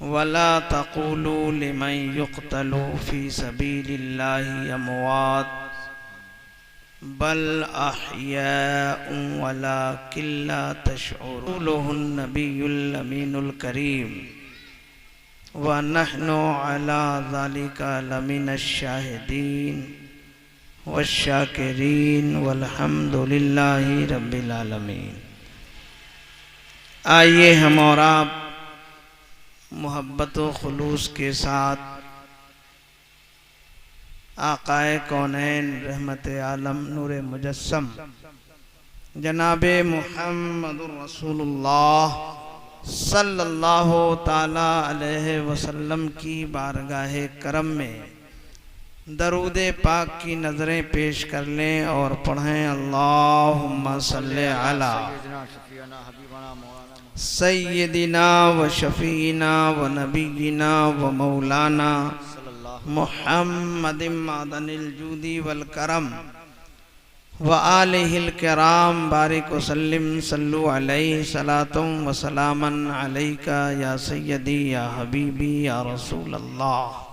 वला तक़ूलू लिमन युक़्तलू फ़ी सबीलिल्लाहि अमवात बल अहयाउन वलाकिन ला तशऊरून नबियुल अमीनुल करीम व नहनु अला ज़ालिका लमिनश शाहिदीन वश्शाकिरीन वल्हम्दुलिल्लाहि रब्बिल आलमीन। आइए हम और आप मोहब्बत व खुलूस के साथ आकाए कौनैन रहमत आलम नूर मुजस्सम जनाबे मुहम्मदुर रसूलुल्लाह सल्लल्लाहु ताला अलैहि वसल्लम की बारगाह करम में दरूद पाक की नज़रें पेश कर लें और पढ़ें अल्लाहुम्मा सल्ले अला सय्यदिना व शफीना व नबीना व मौलाना मुहम्मदिन मादनिल जूदी वल करम व आलिहिल किराम बारिक वसल्लिम सल्लु अलैहि सलातुम व सलामन अलैका या सय्यदी या हबीबी या रसूल अल्लाह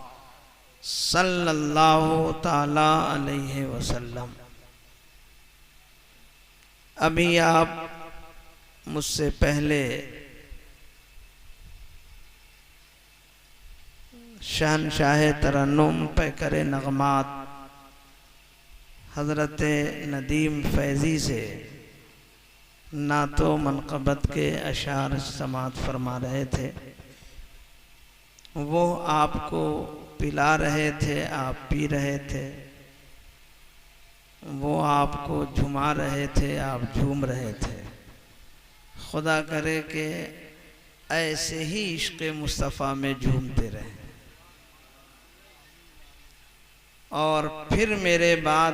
सल्लल्लाहु ताला अलैहि वसल्लम। अभी आप मुझसे पहले शहनशाह तरन्नुम पैकर नगमात हज़रत नदीम फैज़ी से नातो मनक़बत के अशार समात फरमा रहे थे। वो आपको पिला रहे थे, आप पी रहे थे। वो आपको झुमा रहे थे, आप झूम रहे थे। खुदा करे कि ऐसे ही इश्क़ मुस्तफ़ा में झूमते रहे और फिर मेरे बाद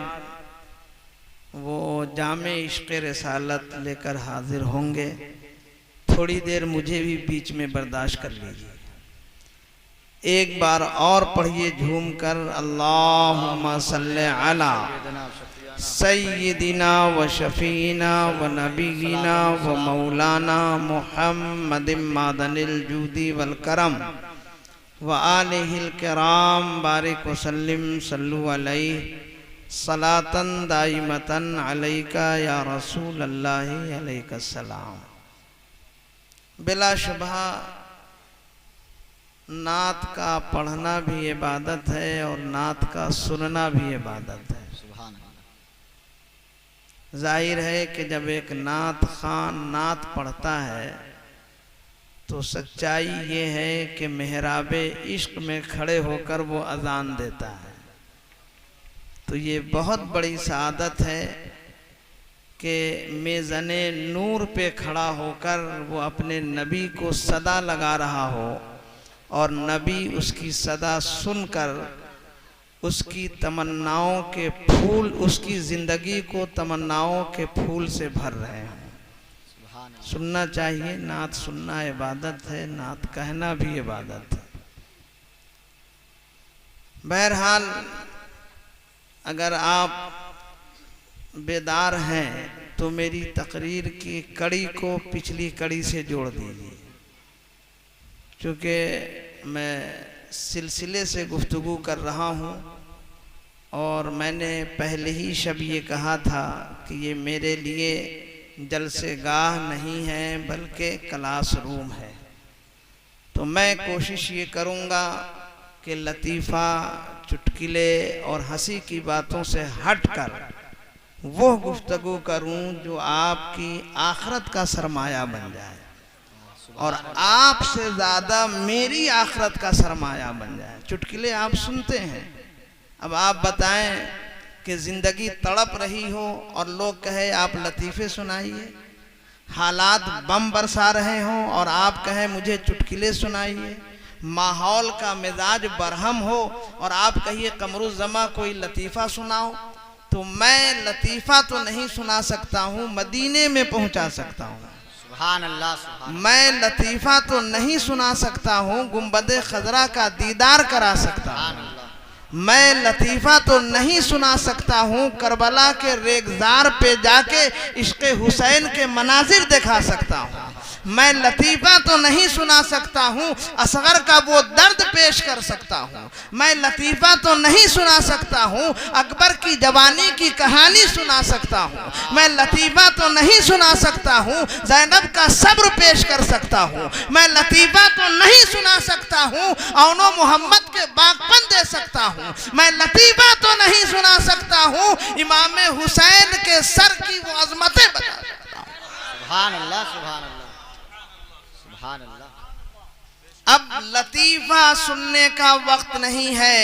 वो जामे इश्क़ रिसालत लेकर हाजिर होंगे। थोड़ी देर मुझे भी बीच में बर्दाश्त कर लीजिए। एक बार और पढ़िए झूम कर अल्लाहुम्मा सल्ले अला सय्यदिना व शफीना व नबीना व मौलाना मुहम्मदिन मादनिल जूदी वल करम व आलिहिल किराम बारिक वसल्लिम सल्लु अलैहि सलातन दाइमतन अलैका या रसूल अल्लाह अलैका सलाम। बिलाशुबह नात का पढ़ना भी इबादत है और नात का सुनना भी इबादत है। जाहिर है कि जब एक नात खान नात पढ़ता है तो सच्चाई ये है कि मेहराबे इश्क में खड़े होकर वो अजान देता है। तो ये बहुत बड़ी सआदत है कि मेज़ने नूर पे खड़ा होकर वो अपने नबी को सदा लगा रहा हो और नबी उसकी सदा सुनकर उसकी तमन्नाओं के फूल, उसकी ज़िंदगी को तमन्नाओं के फूल से भर रहे हैं। सुनना चाहिए, नात सुनना इबादत है, नात कहना भी इबादत है। बहरहाल अगर आप बेदार हैं तो मेरी तकरीर की कड़ी को पिछली कड़ी से जोड़ दीजिए, क्योंकि मैं सिलसिले से गुफ्तगू कर रहा हूँ और मैंने पहले ही शब ये कहा था कि ये मेरे लिए जलसे गाह नहीं है बल्कि क्लास रूम है। तो मैं कोशिश ये करूँगा कि लतीफ़ा, चुटकुले और हंसी की बातों से हटकर वो गुफ्तगू करूँ जो आपकी आखिरत का सरमाया बन जाए और आपसे ज़्यादा मेरी आखिरत का सरमाया बन जाए। चुटकुले आप सुनते हैं, अब आप बताएं कि ज़िंदगी तड़प रही हो और लोग कहे आप लतीफ़े सुनाइए, हालात बम बरसा रहे हों और आप कहें मुझे चुटकुले सुनाइए, माहौल का मिजाज बरहम हो और आप कहिए कमरुज़्ज़मा कोई लतीफ़ा सुनाओ। तो मैं लतीफ़ा तो नहीं सुना सकता हूँ, मदीने में पहुँचा सकता हूँ। सुभान अल्लाह। मैं लतीफ़ा तो नहीं सुना सकता हूँ, गुंबदे खजरा का दीदार करा सकता हूँ। मैं लतीफ़ा तो नहीं सुना सकता हूँ, करबला के रेगज़ार पे जाके इश्क़ हुसैन के मनाजिर दिखा सकता हूँ। मैं लतीफ़ा तो नहीं सुना सकता हूँ, असगर का वो दर्द पेश कर सकता हूँ। मैं लतीफ़ा तो नहीं सुना सकता हूँ, अकबर की जवानी की कहानी सुना सकता हूँ। मैं लतीफ़ा तो नहीं सुना सकता हूँ, ज़ैनब का सब्र पेश कर सकता हूँ। मैं लतीफ़ा तो नहीं सुना सकता हूँ, औनो मोहम्मद के बागपन दे सकता हूँ। मैं लतीफ़ा तो नहीं सुना सकता हूँ, इमाम हुसैन के सर की वो अजमतें बता सकता हूँ। सुभान अल्लाह, सुभान अल्लाह, सुभान अल्लाह। अब लतीफ़ा सुनने का वक्त नहीं है,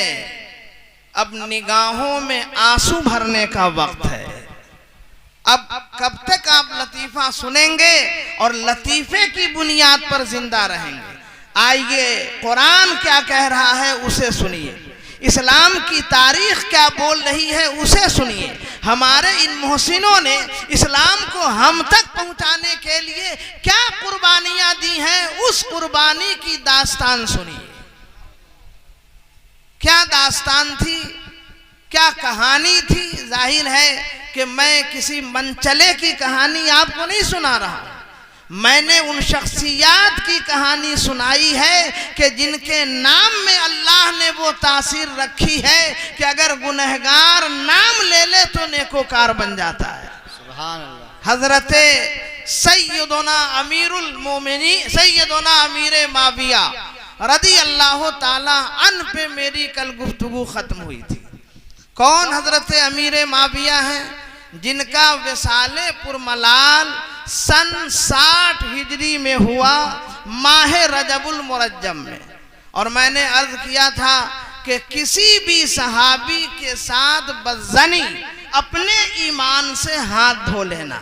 अब निगाहों में आंसू भरने का वक्त है। अब कब तक आप लतीफ़ा सुनेंगे और लतीफ़े की बुनियाद पर जिंदा रहेंगे? आइए कुरान क्या कह रहा है उसे सुनिए, इस्लाम की तारीख क्या बोल रही है उसे सुनिए। हमारे इन मोहसिनों ने इस्लाम को हम तक पहुंचाने के लिए क्या कुर्बानियां दी हैं, उस कुर्बानी की दास्तान सुनिए। क्या दास्तान थी, क्या कहानी थी? जाहिर है कि मैं किसी मनचले की कहानी आपको नहीं सुना रहा, मैंने उन शख्सियात की कहानी सुनाई है कि जिनके नाम में अल्लाह ने वो तासीर रखी है कि अगर गुनहगार नाम ले ले तो नेकोकार बन जाता है। सुभान अल्लाह। हजरत सैयदना अमीरुल मोमिनीन सैयदना अमीर माविया रदी अल्लाह ताला अन पे मेरी कल गुफ्तगू खत्म हुई थी। कौन हजरत अमीर माविया हैं? जिनका विसाले पुरमलाल सन 60 हिजरी में हुआ, माह रजबुल मुरज्जम में। और मैंने अर्ज किया था कि किसी भी सहाबी के साथ बदजनी अपने ईमान से हाथ धो लेना।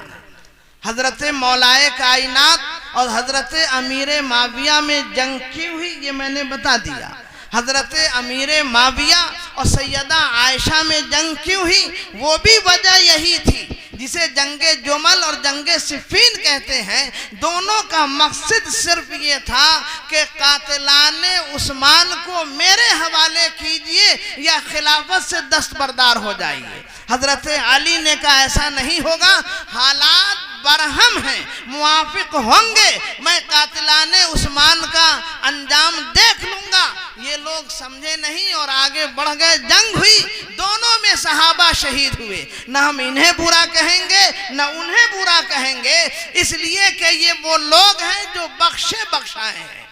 हजरत मौलाए कायनात और हजरत अमीर माविया में जंग क्यों हुई ये मैंने बता दिया। हजरत अमीर माविया और सैयदा आयशा में जंग क्यों हुई वो भी वजह यही थी, जिसे जंगे जुमल और जंगे सिफीन कहते हैं। दोनों का मकसद सिर्फ ये था कि कातिलाने उस्मान को मेरे हवाले कीजिए या खिलाफत से दस्तबरदार हो जाइए। हजरत अली ने कहा ऐसा नहीं होगा, हालात बरहम हैं, मुआफिक होंगे, मैं कातिलाने उस्मान का अंजाम देख लूंगा। ये लोग समझे नहीं और आगे बढ़ गए, जंग हुई, दोनों में सहाबा शहीद हुए। न हम इन्हें बुरा कहेंगे न उन्हें बुरा कहेंगे, इसलिए कि ये वो लोग हैं जो बख्शे बख्शाए हैं,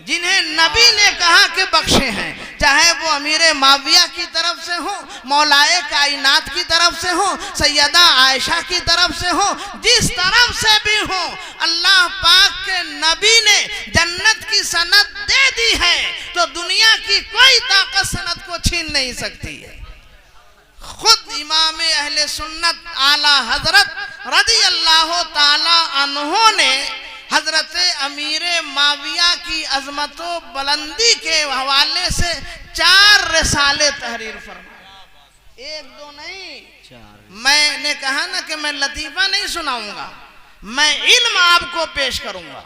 जिन्हें नबी ने कहा कि बख्शे हैं। चाहे वो अमीर माविया की तरफ से हो, मौलाए कायनात की तरफ से हो, सैयदा आयशा की तरफ से हो, जिस तरफ से भी हो, अल्लाह पाक के नबी ने जन्नत की सनद दे दी है तो दुनिया की कोई ताकत सनद को छीन नहीं सकती है। खुद इमाम अहले सुन्नत आला हजरत रदी अल्लाह ताला अन्हो ने हजरत अमीर माविया की अजमतों बुलंदी के हवाले से 4 रिसाले तहरीर फरमाए, 1-2 नहीं। मैंने कहा ना कि मैं लतीफ़ा नहीं सुनाऊंगा, मैं इल्म आपको पेश करूंगा।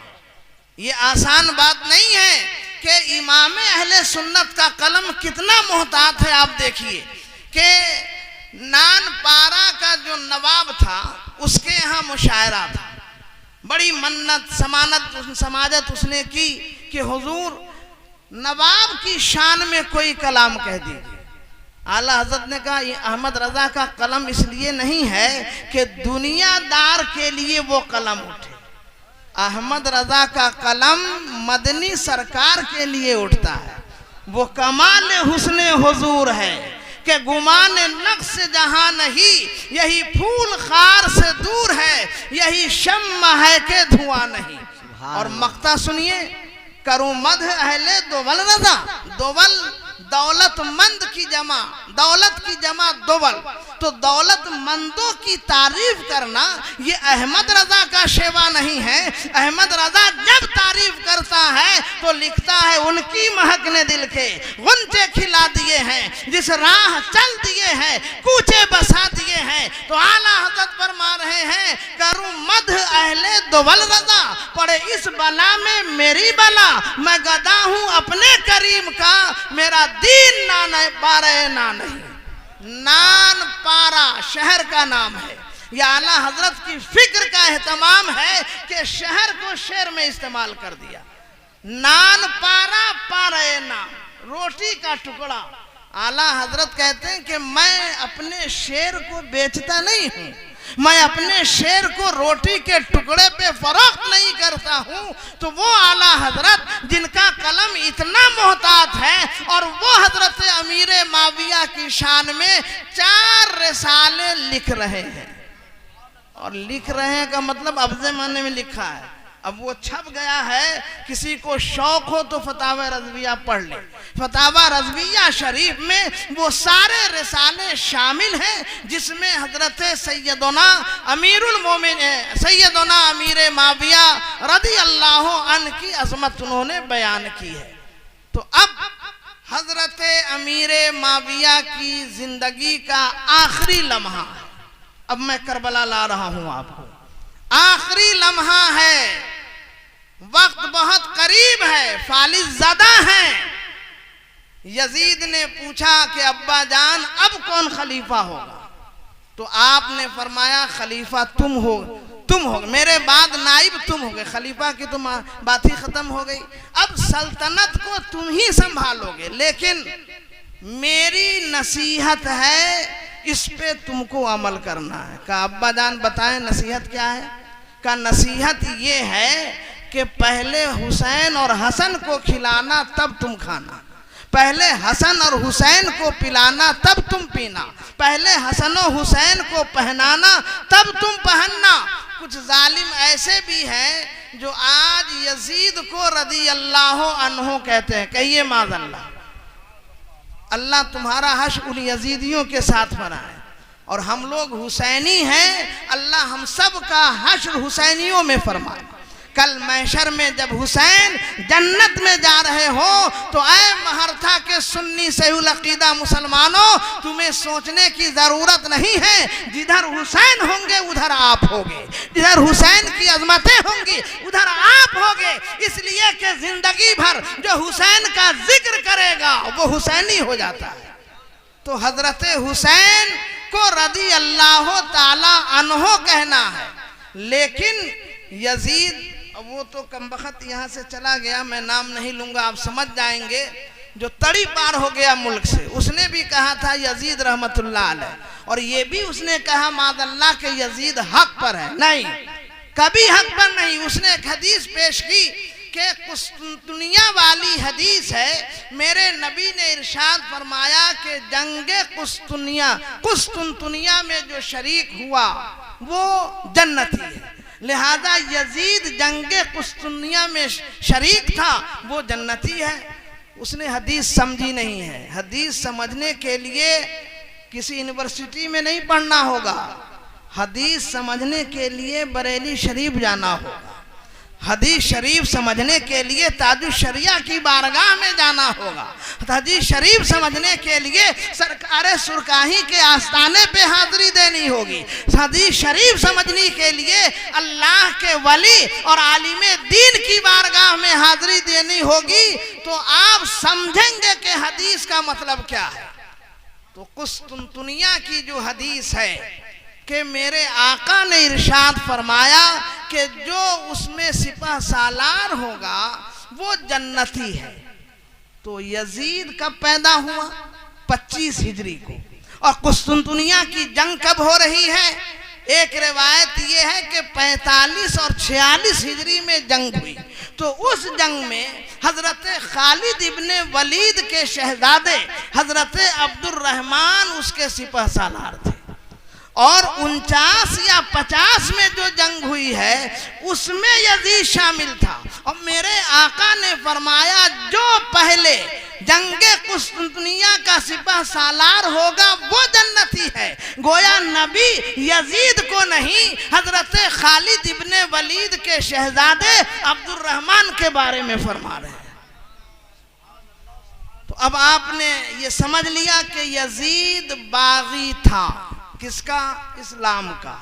ये आसान बात नहीं है कि इमाम अहले सुन्नत का कलम कितना मोहतात है। आप देखिए कि नानपारा का जो नवाब था उसके यहाँ मुशायरा था, बड़ी मन्नत समाजत उसने की कि हुजूर नवाब की शान में कोई कलाम कह दीजिए। आला हजरत ने कहा अहमद रजा का कलम इसलिए नहीं है कि दुनियादार के लिए वो कलम उठे, अहमद रजा का कलम मदनी सरकार के लिए उठता है। वो कमाल हुस्ने हुजूर है कि गुमान नक्श जहां नहीं, यही फूल खार से दूर है, यही शम्मा है के धुआं नहीं। और मक्ता सुनिए, करूं मध अहले दोवल रजा, दोवल दौलतमंद की जमा, दौलत की जमा दोवल, तो दौलतमंदों की तारीफ करना ये अहमद रजा का शेवा नहीं है। अहमद रजा जब तारीफ करता है तो लिखता है उनकी महक ने दिल के गुंजे खिला दिए हैं, जिस राह चल दिए हैं कूचे बसा दिए हैं। तो आला हजरत फरमा रहे हैं करूं मध अहले दोवल रजा, पड़े इस बला में मेरी बला, मैं गदा हूं अपने करीम का, मेरा दीन ना पारे ना नहीं। नानपारा शहर का नाम है, ये आला हजरत की फिक्र का एहतमाम है कि शहर को शेर में इस्तेमाल कर दिया। नान पारा पारे नाम, रोटी का टुकड़ा। आला हजरत कहते हैं कि मैं अपने शेर को बेचता नहीं हूं, मैं अपने शेर को रोटी के टुकड़े पे फरोख्त नहीं करता हूं। तो वो आला हजरत जिनका कलम इतना मोहतात है और वो हजरत अमीर माविया की शान में 4 रिसाले लिख रहे हैं। और लिख रहे हैं का मतलब अब ज़माने में लिखा है, अब वो छप गया है। किसी को शौक हो तो फतावा रज़विया पढ़ ले। फतावा रज़विया शरीफ में वो सारे रिसाले शामिल हैं जिसमें हजरत सैयदना अमीरुल मोमिन सैयदना अमीर माविया रज़ी अल्लाह अन्हु की अज़मत उन्होंने बयान की है। तो अब हजरत अमीर माविया की जिंदगी का आखिरी लम्हा, अब मैं करबला ला रहा हूं आपको। आखिरी लम्हा है, वक्त बहुत करीब है, फालिज ज़दा है। यजीद ने पूछा कि अब्बा जान अब कौन खलीफा होगा? तो आपने फरमाया खलीफा तुम हो, मेरे बाद नाइब तुम हो गए। खलीफा की तुम बात ही खत्म हो गई। अब सल्तनत को तुम ही संभालोगे, लेकिन मेरी नसीहत है, इस पे तुमको अमल करना है। का अब्बा जान बताएं नसीहत क्या है? का नसीहत ये है कि पहले हुसैन और हसन को खिलाना तब तुम खाना, पहले हसन और हुसैन को पिलाना तब तुम पीना, पहले हसन और हुसैन को पहनाना तब तुम पहनना। कुछ जालिम ऐसे भी हैं जो आज यजीद को रज़ी अल्लाह अन्हु कहते हैं। कहिए माज़अल्लाह, अल्लाह तुम्हारा हश्र उन यजीदियों के साथ बनाए। और हम लोग हुसैनी हैं, अल्लाह हम सब का हश्र हुसैनियों में फरमाए। कल महशर में जब हुसैन जन्नत में जा रहे हो तो ऐ महरथा के सुन्नी सहीउल अकीदा मुसलमानों, तुम्हें सोचने की जरूरत नहीं है। जिधर हुसैन होंगे उधर आप होगे, जिधर हुसैन की अजमतें होंगी उधर आप होगे। इसलिए कि जिंदगी भर जो हुसैन का जिक्र करेगा वो हुसैनी हो जाता है। तो हजरत हुसैन को रज़ी अल्लाह ताला अन्हु कहना है। लेकिन यजीद, वो तो कमबख्त यहाँ से चला गया, मैं नाम नहीं लूंगा, आप समझ जाएंगे, जो तड़ी पार हो गया मुल्क से, उसने भी कहा था यजीद रहमतुल्लाह अलैह, और ये भी उसने कहा मादल्ला के यजीद हक पर है। नहीं, कभी हक पर नहीं। उसने एक हदीस पेश की कि कुस्तुनिया वाली हदीस है, मेरे नबी ने इरशाद फरमाया कि जंगे कुस्तुनिया में जो शरीक हुआ वो जन्नती है। लिहाजा यजीद जंगे कुस्तुनिया में शरीक था, वो जन्नती है। उसने हदीस समझी नहीं है। हदीस समझने के लिए किसी यूनिवर्सिटी में नहीं पढ़ना होगा, हदीस समझने के लिए बरेली शरीफ जाना होगा। हदीस शरीफ समझने के लिए ताजुल शरिया की बारगाह में जाना होगा। हदीस शरीफ समझने के लिए सरकार सुरकाही के आस्थाने पे हाजिरी देनी होगी। हदीस शरीफ समझने के लिए अल्लाह के वली और आलिमे दीन की बारगाह में हाजिरी देनी होगी। तो आप समझेंगे कि हदीस का मतलब क्या है। तो कुस्तुनिया की जो हदीस है कि मेरे आका ने इरशाद फरमाया कि जो उसमें सिपह सालार होगा वो जन्नती है। तो यजीद कब पैदा हुआ? 25 हिजरी को। और कुस्तुनिया की जंग कब हो रही है? एक रिवायत ये है कि 45 और 46 हिजरी में जंग हुई। तो उस जंग में हजरत खालिद इब्ने वलीद के शहजादे हजरत अब्दुर्रहमान उसके सिपह सालार थे। और 49 या 50 में जो जंग हुई है उसमें यजीद शामिल था। और मेरे आका ने फरमाया जो पहले जंगे कुस्तुनिया का सिपह सालार होगा वो जन्नती है। गोया नबी यजीद को नहीं, हजरत खालिद इब्ने वलीद के शहजादे अब्दुर्रहमान के बारे में फरमा रहे हैं। तो अब आपने ये समझ लिया कि यजीद बागी था। किसका? इस्लाम का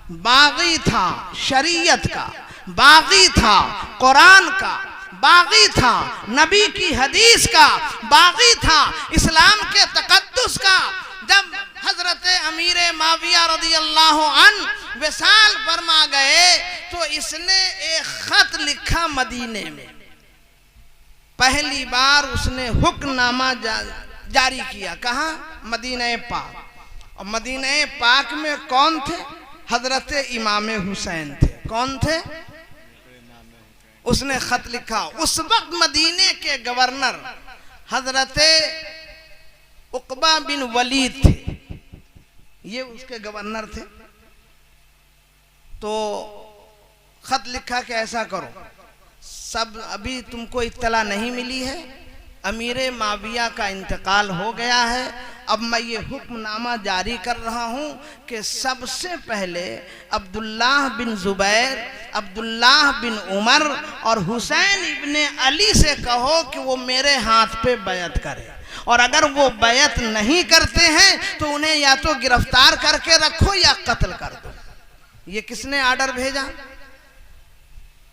बागी था, शरीयत का बागी था, कुरान का बागी था, नबी की हदीस का बागी था, इस्लाम के तकद्दुस का। जब हजरत अमीर माविया रदी अल्लाह अन्हु विसाल फरमा गए तो इसने एक खत लिखा मदीने में। पहली बार उसने हुक्मनामा जारी किया। कहाँ? मदीना पाक। और मदीना पाक में कौन थे? हजरत इमाम हुसैन थे। कौन थे? उसने खत लिखा। उस वक्त मदीने के गवर्नर हजरत उकबा बिन वलीद थे, ये उसके गवर्नर थे। तो खत लिखा कि ऐसा करो, सब अभी तुमको इत्तला नहीं मिली है, अमीर माविया का इंतकाल हो गया है, अब मैं ये हुक्मनामा जारी कर रहा हूँ कि सबसे पहले अब्दुल्लाह बिन जुबैर, अब्दुल्लाह बिन उमर और हुसैन इब्ने अली से कहो कि वो मेरे हाथ पे बैत करें, और अगर वो बैत नहीं करते हैं तो उन्हें या तो गिरफ्तार करके रखो या कत्ल कर दो। ये किसने आर्डर भेजा?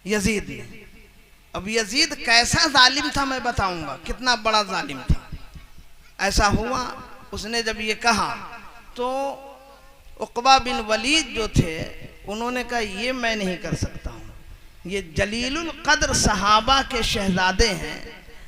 यजीद ने। अब यजीद कैसा जालिम था मैं बताऊंगा, कितना बड़ा जालिम था। ऐसा हुआ, उसने जब ये कहा तो उकबा बिन वलीद जो थे उन्होंने कहा ये मैं नहीं कर सकता हूँ, ये जलीलुल कद्र सहाबा के शहजादे हैं।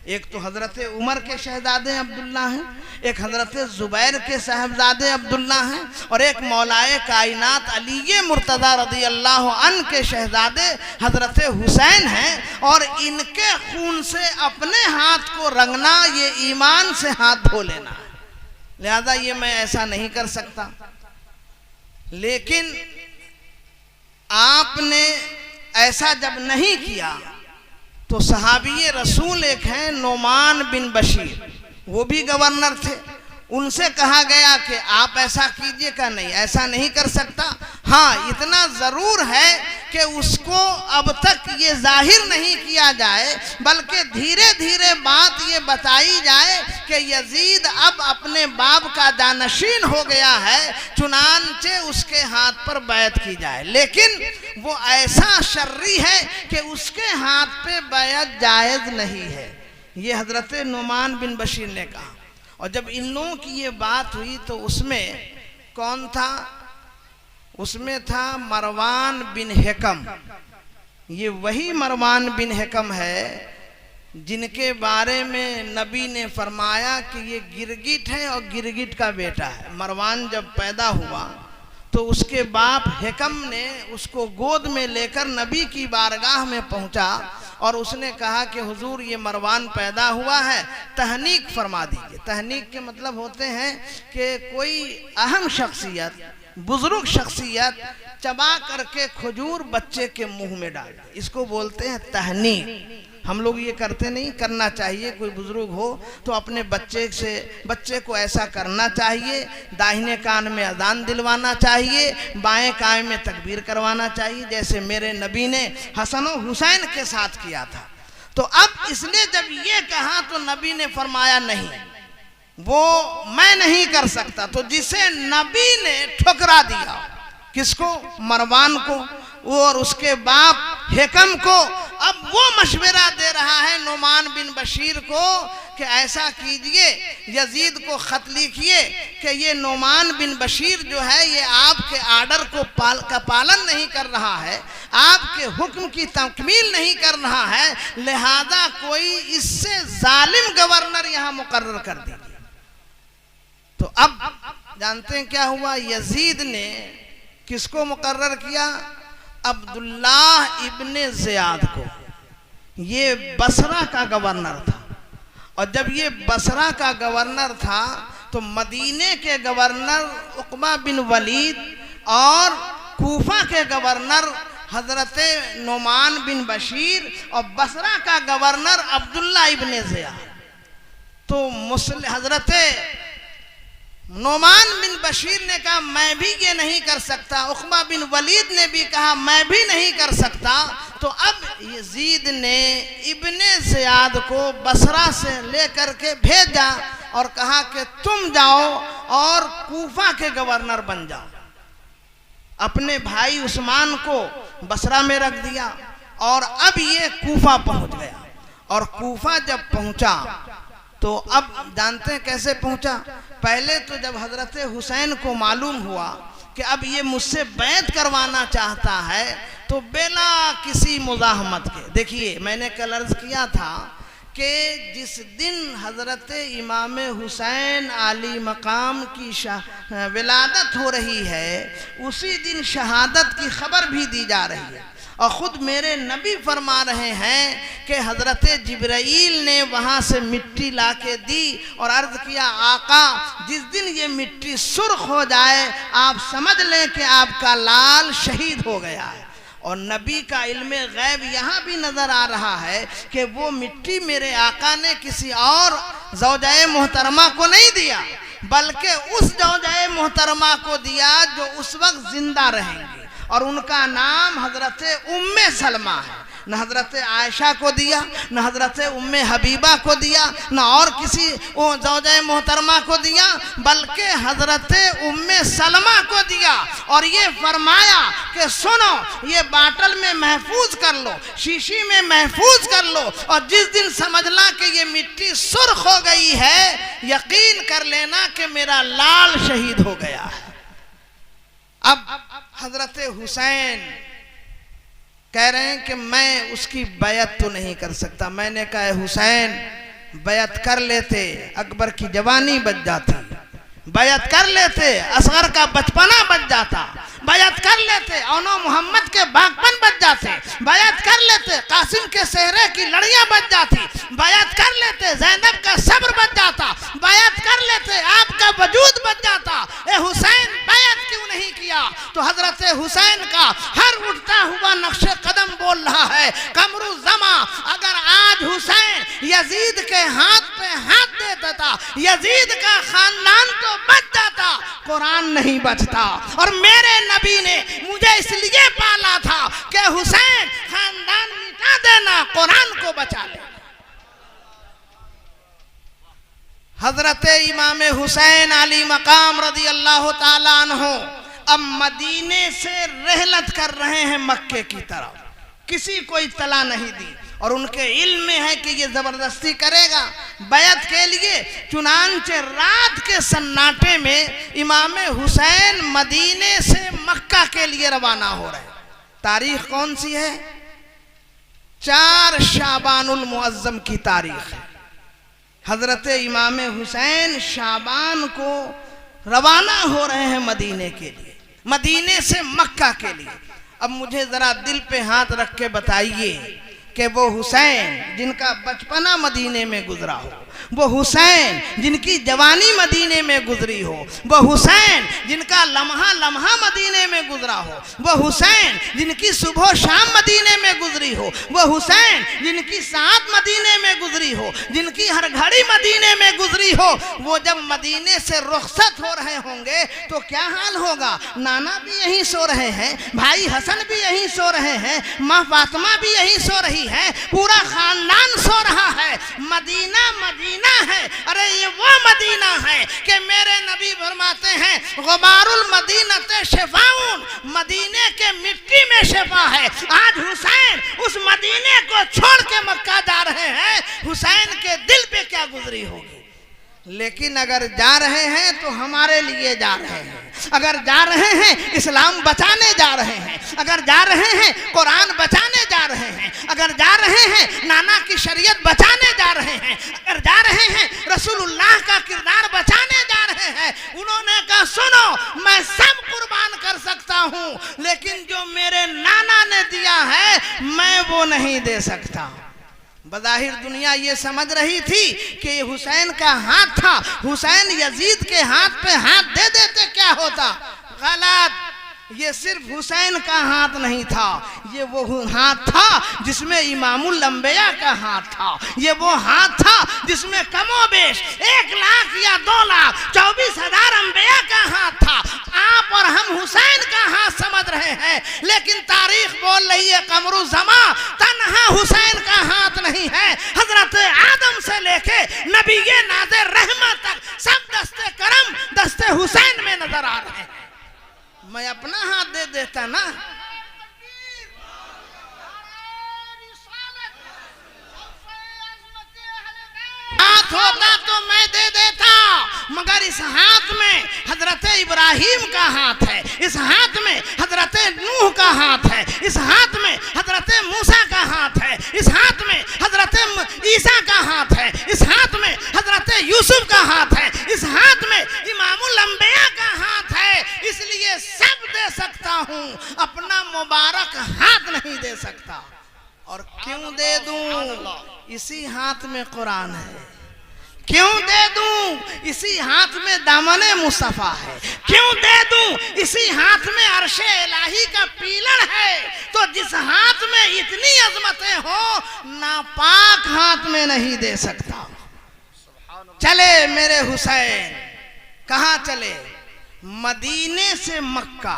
एक तो हजरत उमर के शहजादे अब्दुल्ला हैं, एक हजरत जुबैर के साहबजादे अब्दुल्ला हैं, और एक मौलाए कायनात अली मुर्तज़ा रज़ी अल्लाह अन्हु के शहजादे हजरत हुसैन हैं। और इनके खून से अपने हाथ को रंगना ये ईमान से हाथ धो लेना है, लिहाजा ये मैं ऐसा नहीं कर सकता। लेकिन आपने ऐसा जब नहीं किया तो सहाबी रसूल एक हैं नोमान बिन बशीर, वो भी गवर्नर थे, उनसे कहा गया कि आप ऐसा कीजिए। का नहीं, ऐसा नहीं कर सकता। हाँ, इतना ज़रूर है कि उसको अब तक ये जाहिर नहीं किया जाए, बल्कि धीरे धीरे बात ये बताई जाए कि यजीद अब अपने बाप का जानशीन हो गया है, चुनांचे उसके हाथ पर बैत की जाए। लेकिन वो ऐसा शर्री है कि उसके हाथ पे बैत जायज़ नहीं है, ये हजरत नुमान बिन बशीर ने कहा। और जब इन लोगों की ये बात हुई तो उसमें कौन था? उसमें था मरवान बिन हिकम। ये वही मरवान बिन हिकम है जिनके बारे में नबी ने फरमाया कि ये गिरगिट है और गिरगिट का बेटा है। मरवान जब पैदा हुआ तो उसके बाप हिकम ने उसको गोद में लेकर नबी की बारगाह में पहुंचा और उसने कहा कि हुजूर ये मरवान पैदा हुआ है, तहनीक फरमा दीजिए। तहनीक के मतलब होते हैं कि कोई अहम शख्सियत, बुजुर्ग शख्सियत चबा करके खजूर बच्चे के मुंह में डाल दे, इसको बोलते हैं तहनीक। हम लोग ये करते नहीं, करना चाहिए। कोई बुजुर्ग हो तो अपने बच्चे को ऐसा करना चाहिए, दाहिने कान में अजान दिलवाना चाहिए, बाएं कान में तकबीर करवाना चाहिए, जैसे मेरे नबी ने हसन और हुसैन के साथ किया था। तो अब इसने जब ये कहा तो नबी ने फरमाया नहीं, वो मैं नहीं कर सकता। तो जिसे नबी ने ठुकरा दिया, किसको? मरवान को और उसके बाप हिकम को। अब वो मशवरा दे रहा है नुमान बिन बशीर को कि ऐसा कीजिए, यजीद को खत लिखिए कि ये नुमान बिन बशीर जो है ये आपके आर्डर को पालन नहीं कर रहा है, आपके हुक्म की तकमील नहीं कर रहा है, लिहाजा कोई इससे जालिम गवर्नर यहाँ मुकर्रर कर दीजिए। तो अब जानते हैं क्या हुआ? यजीद ने किसको मुकर्रर किया? अब्दुल्लाह इब्ने ज़ियाद को। ये बसरा का गवर्नर था, और जब ये बसरा का गवर्नर था तो मदीने के गवर्नर उकबा बिन वलीद और कूफा के गवर्नर हजरत नुमान बिन बशीर और बसरा का गवर्नर अब्दुल्ला इब्ने ज़ियाद। तो हजरत नुमान बिन बशीर ने कहा मैं भी ये नहीं कर सकता, उकबा बिन वलीद ने भी कहा मैं भी नहीं कर सकता। तो अब यजीद ने इब्ने ज़ियाद को बसरा से लेकर के भेजा और कहा कि तुम जाओ और कूफा के गवर्नर बन जाओ। अपने भाई उस्मान को बसरा में रख दिया और अब ये कूफा पहुंच गया। और कूफा जब पहुंचा तो अब जानते हैं कैसे पहुंचा। पहले तो जब हजरत हुसैन को मालूम हुआ कि अब ये मुझसे बैत करवाना चाहता है, तो बिना किसी मुज़ाहमत के, देखिए मैंने कल अर्ज किया था कि जिस दिन हजरत इमाम हुसैन आली मकाम की विलादत हो रही है, उसी दिन शहादत की खबर भी दी जा रही है। और ख़ुद मेरे नबी फरमा रहे हैं कि हज़रत जिब्राईल ने वहाँ से मिट्टी ला के दी और अर्ज़ किया, आका जिस दिन ये मिट्टी सुर्ख हो जाए आप समझ लें कि आपका लाल शहीद हो गया है। और नबी का इल्मे गैब यहाँ भी नज़र आ रहा है कि वो मिट्टी मेरे आका ने किसी और ज़ौजाए मोहतरमा को नहीं दिया, बल्कि उस ज़ौजाए मोहतरमा को दिया जो उस वक्त जिंदा रहेंगे, और उनका नाम हजरत उम्मे सलमा है। न हजरत आयशा को दिया, न हजरत उम्मे हबीबा को दिया, न और किसी ज़ौजाए मोहतरमा को दिया, बल्कि हजरत उम्मे सलमा को दिया। और ये फरमाया कि सुनो, ये बाटल में महफूज कर लो, शीशी में महफूज कर लो, और जिस दिन समझना कि ये मिट्टी सुर्ख हो गई है, यकीन कर लेना कि मेरा लाल शहीद हो गया है। अब हजरत हुसैन कह रहे हैं कि मैं उसकी बैत तो नहीं कर सकता। मैंने कहा हुसैन बैत कर लेते अकबर की जवानी बच जाती, बैत कर लेते असगर का बचपना बच जाता, बैत कर लेते औनो मोहम्मद के बागपन बच जाते, बैत कर लेते कासिम के सेहरे की लड़ियां बच जाती, बैत कर लेते ज़ैनब का सब्र बच जाता, बैत कर लेते आपका वजूद बच जाता। ए हुसैन बैत क्यों नहीं किया? तो हजरत हुसैन का हर उठता हुआ नक्शे कदम बोल रहा है, कमरू ज़मा अगर आज हुसैन यजीद के हाथ पे हाथ दे देता, यजीद का खानदान तो बच जाता, कुरान नहीं बचता। और मेरे नबी ने मुझे इसलिए पाला था कि हुसैन खानदान मिटा देना, कुरान को बचा ले। हजरत इमाम हुसैन अली मकाम रदी अल्लाह ताला अन्हु अब मदीने से रहलत कर रहे हैं मक्के की तरफ, किसी को इत्तला नहीं दी, और उनके इल्म में है कि ये जबरदस्ती करेगा बैत के लिए। चुनांचे रात के सन्नाटे में इमाम हुसैन मदीने से मक्का के लिए रवाना हो रहे हैं। तारीख कौन सी है? 4 शाबानुल मुअज्जम की तारीख है। हजरत इमाम हुसैन शाबान को रवाना हो रहे हैं मदीने के लिए, मदीने से मक्का के लिए। अब मुझे जरा दिल पे हाथ रख के बताइए कि वो हुसैन जिनका बचपना मदीने में गुजरा हो, वो हुसैन जिनकी जवानी मदीने में गुजरी हो, वो हुसैन जिनका लम्हा लम्हा मदीने में गुजरा हो, वो हुसैन जिनकी सुबह शाम मदीने में गुजरी हो, वो हुसैन जिनकी साथ मदीने में गुजरी हो, जिनकी हर घड़ी मदीने में गुजरी हो, वो जब मदीने से रुखसत हो रहे होंगे तो क्या हाल होगा? नाना भी यहीं सो रहे हैं, भाई हसन भी यहीं सो रहे हैं, माँ फातिमा भी यहीं सो रही है, पूरा खानदान सो रहा है। मदीना मदीना है। अरे ये वो मदीना है कि मेरे नबी फरमाते हैं गुबारुल मदीनते शिफाउन, मदीने के मिट्टी में शिफा है। आज हुसैन उस मदीने को छोड़ के मक्का जा रहे हैं, हुसैन के दिल पे क्या गुजरी होगी। लेकिन अगर जा रहे हैं तो हमारे लिए जा रहे हैं, अगर जा रहे हैं इस्लाम बचाने जा रहे हैं, अगर जा रहे हैं कुरान बचाने जा रहे हैं, अगर जा रहे हैं नाना की शरीयत बचाने जा रहे हैं, अगर जा रहे हैं रसूलुल्लाह का किरदार बचाने जा रहे हैं। उन्होंने कहा सुनो, मैं सब कुर्बान कर सकता हूँ, लेकिन जो मेरे नाना ने दिया है मैं वो नहीं दे सकता। बज़ाहिर दुनिया ये समझ रही थी कि ये हुसैन का हाथ था, हुसैन यजीद के हाथ पे हाथ दे देते क्या होता। गलत। ये सिर्फ हुसैन का हाथ नहीं था, ये वो हाथ था जिसमें इमामुल अंबिया का हाथ था, ये वो हाथ था जिसमें कमोबेश 1 लाख या 2 लाख 24,000 अंबिया का हाथ था। आप और हम हुसैन का हाथ समझ रहे हैं, लेकिन तारीख बोल रही है कमरू ज़मा तन्हा हुसैन का हाथ नहीं है। हजरत आदम से लेके नबी नाज़े रहमत तक सब दस्ते करम दस्ते हुसैन में नजर आ रहे हैं। मैं अपना हाथ दे देता ना, हाथ होता मगर इस हाथ में हजरत इब्राहिम का हाथ है, इस हाथ में हजरत नूह का हाथ है, इस हाथ में हजरत मूसा का हाथ है, इस हाथ में हजरत ईसा का हाथ है, इस हाथ में हजरत यूसुफ का हाथ है, इस हाथ में इमामुल अंबिया का हाथ है। इसलिए सब दे सकता हूं, अपना मुबारक हाथ नहीं दे सकता। और क्यों दे दूं? इसी हाथ में कुरान है। क्यों दे दूं? इसी हाथ में दामने मुस्तफा है। क्यों दे दूं? इसी हाथ में अर्शे इलाही का पीलर है। तो जिस हाथ में इतनी अजमतें हो, नापाक हाथ में नहीं दे सकता। चले मेरे हुसैन, कहाँ चले? मदीने से मक्का।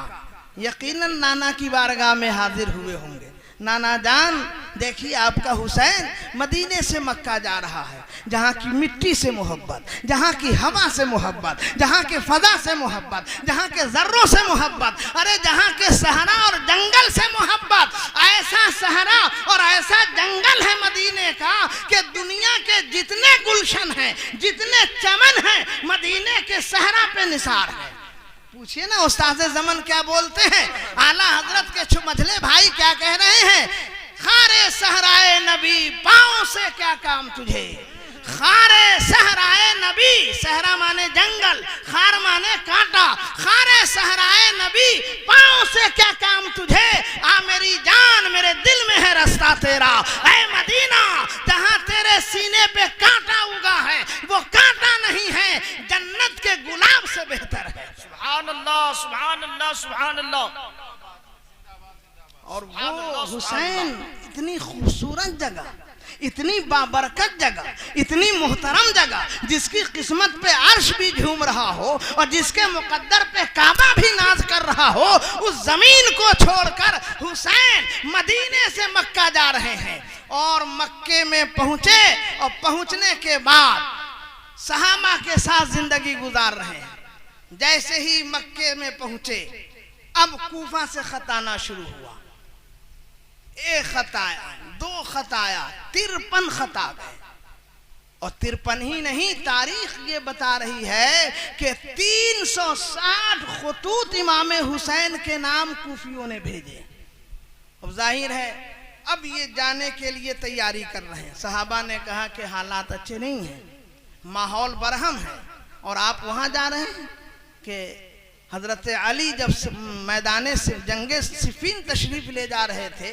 यकीनन नाना की बारगाह में हाजिर हुए होंगे। नाना जान देखिए, आपका हुसैन मदीने से मक्का जा रहा है, जहाँ की मिट्टी से मोहब्बत, जहाँ की हवा से मोहब्बत, जहाँ के फजा से मोहब्बत, जहाँ के जर्रों से मोहब्बत, अरे जहाँ के सहरा और जंगल से मोहब्बत। ऐसा सहरा और ऐसा जंगल है मदीने का कि दुनिया के जितने गुलशन हैं, जितने चमन हैं, मदीने के सहरा पे निसार है। पूछिए ना उस्ताद ज़मन क्या बोलते हैं, आला हजरत के मझले भाई क्या कह रहे हैं? खारे सहराए नबी, पाँव से क्या काम तुझे। खारे सहराए नबी, सहरा माने जंगल, खार माने कांटा। खारे सहराए नबी, पाँव से क्या काम तुझे। आ मेरी जान, मेरे दिल में है रास्ता तेरा। ऐ मदीना, जहाँ तेरे सीने पे कांटा उगा है, वो कांटा नहीं है, जन्नत के गुलाब से बेहतर है। सुभान अल्लाह, सुभान अल्लाह, सुभान अल्लाह। और वो हुसैन इतनी खूबसूरत जगह, इतनी बाबरकत जगह, इतनी मोहतरम जगह, जिसकी किस्मत पे अर्श भी झूम रहा हो और जिसके मुकद्दर पे काबा भी नाज कर रहा हो, उस जमीन को छोड़कर हुसैन मदीने से मक्का जा रहे हैं। और मक्के में पहुंचे और पहुंचने के बाद सहाबा के साथ जिंदगी गुजार रहे हैं। जैसे ही मक्के में पहुंचे, अब कूफा से खत आना शुरू हुआ। एक खत आया, दो खत आया, 53 खत आ गए। और 53 ही नहीं, तारीख ये बता रही है कि 360 खतूत इमाम हुसैन के नाम कूफियों ने भेजे। अब जाहिर है अब ये जाने के लिए तैयारी कर रहे हैं। सहाबा ने कहा कि हालात अच्छे नहीं हैं, माहौल बरहम है, और आप वहाँ जा रहे हैं कि हजरत अली जब मैदाने से जंगे सिफीन तशरीफ ले जा रहे थे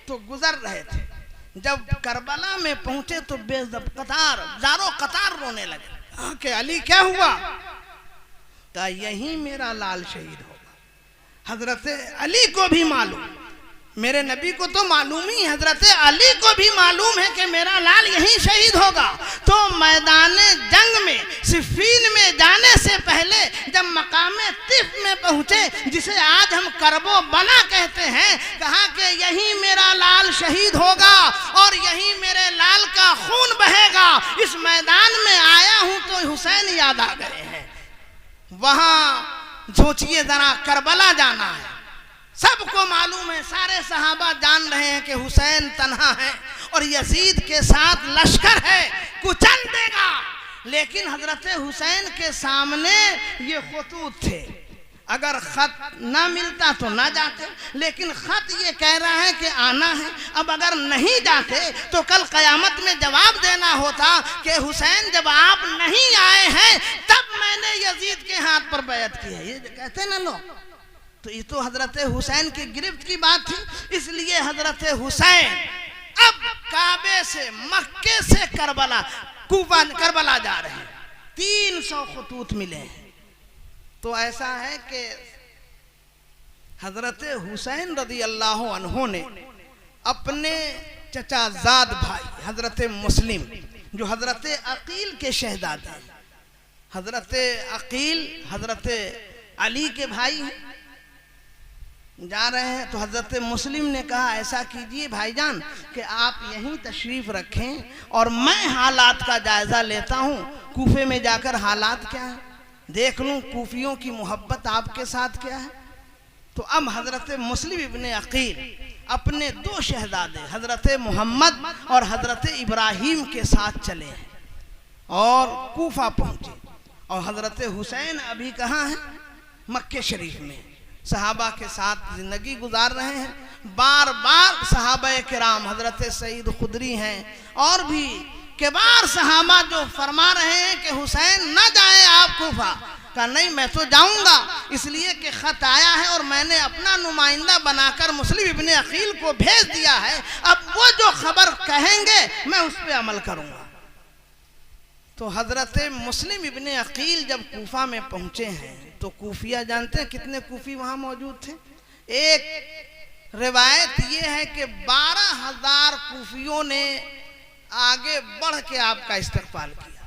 तो गुजर रहे थे। जब करबला में पहुंचे तो बेज़ब कतार, जारो कतार रोने लगे कि अली क्या हुआ? कहा यही मेरा लाल शहीद होगा। हजरत अली को भी मालूम, मेरे नबी को तो मालूम ही, हजरत अली को भी मालूम है कि मेरा लाल यहीं शहीद होगा। तो मैदाने जंग में सिफीन में जाने से पहले जब मकामे तिफ में पहुंचे, जिसे आज हम करबो बला कहते हैं, कहा कि यहीं मेरा लाल शहीद होगा और यहीं मेरे लाल का खून बहेगा। इस मैदान में आया हूं तो हुसैन याद आ गए हैं। वहां सोचिए जरा, करबला जाना है, सबको मालूम है, सारे सहाबा जान रहे हैं कि हुसैन तन्हा है और यजीद के साथ लश्कर है, कुचल देगा। लेकिन हजरत हुसैन के सामने ये खतूत थे, अगर खत ना मिलता तो ना जाते, लेकिन खत ये कह रहा है कि आना है। अब अगर नहीं जाते तो कल कयामत में जवाब देना होता कि हुसैन जब आप नहीं आए हैं तब मैंने यजीद के हाथ पर बैत की है। ये कहते ना लोग, तो ये तो हजरत हुसैन की गिरफ्त की बात थी। इसलिए हजरत हुसैन अब काबे से, मक्के से करबला, कूफा करबला जा रहे हैं। 300 खतूत मिले हैं। तो ऐसा है कि हजरत हुसैन रदी अल्लाह अन्हु ने अपने चचाजाद भाई हजरत मुस्लिम, जो हजरत अकील के शहजादे हैं, हजरत अकील हजरत अली के भाई हैं, जा रहे हैं। तो हजरत मुस्लिम ने कहा ऐसा कीजिए भाईजान कि आप यहीं तशरीफ रखें और मैं हालात का जायजा लेता हूँ, कूफे में जाकर हालात क्या है देख लूँ, कूफियों की मोहब्बत आपके साथ क्या है। तो अब हजरत मुस्लिम इब्ने अकील अपने 2 शहजादे हजरत मोहम्मद और हजरत इब्राहिम के साथ चले हैं और कूफा पहुंचे। और हजरत हुसैन अभी कहाँ हैं? मक्के शरीफ में सहाबा के साथ जिंदगी गुजार रहे हैं। बार बार सहाबा किराम, हजरत सईद खुदरी हैं और भी किबार सहाबा जो फरमा रहे हैं कि हुसैन न जाए आप कूफा, कहा नहीं मैं तो जाऊंगा, इसलिए कि खत आया है और मैंने अपना नुमाइंदा बनाकर मुस्लिम इब्ने अकील को भेज दिया है, अब वो जो खबर कहेंगे मैं उस पर अमल करूंगा। तो हजरत मुस्लिम इब्ने अकील जब कूफा में पहुंचे हैं तो कूफिया जानते हैं कितने कूफी वहां मौजूद थे? एक रिवायत ये है कि 12,000 कूफियों ने आगे बढ़ के आपका इस्तकबाल किया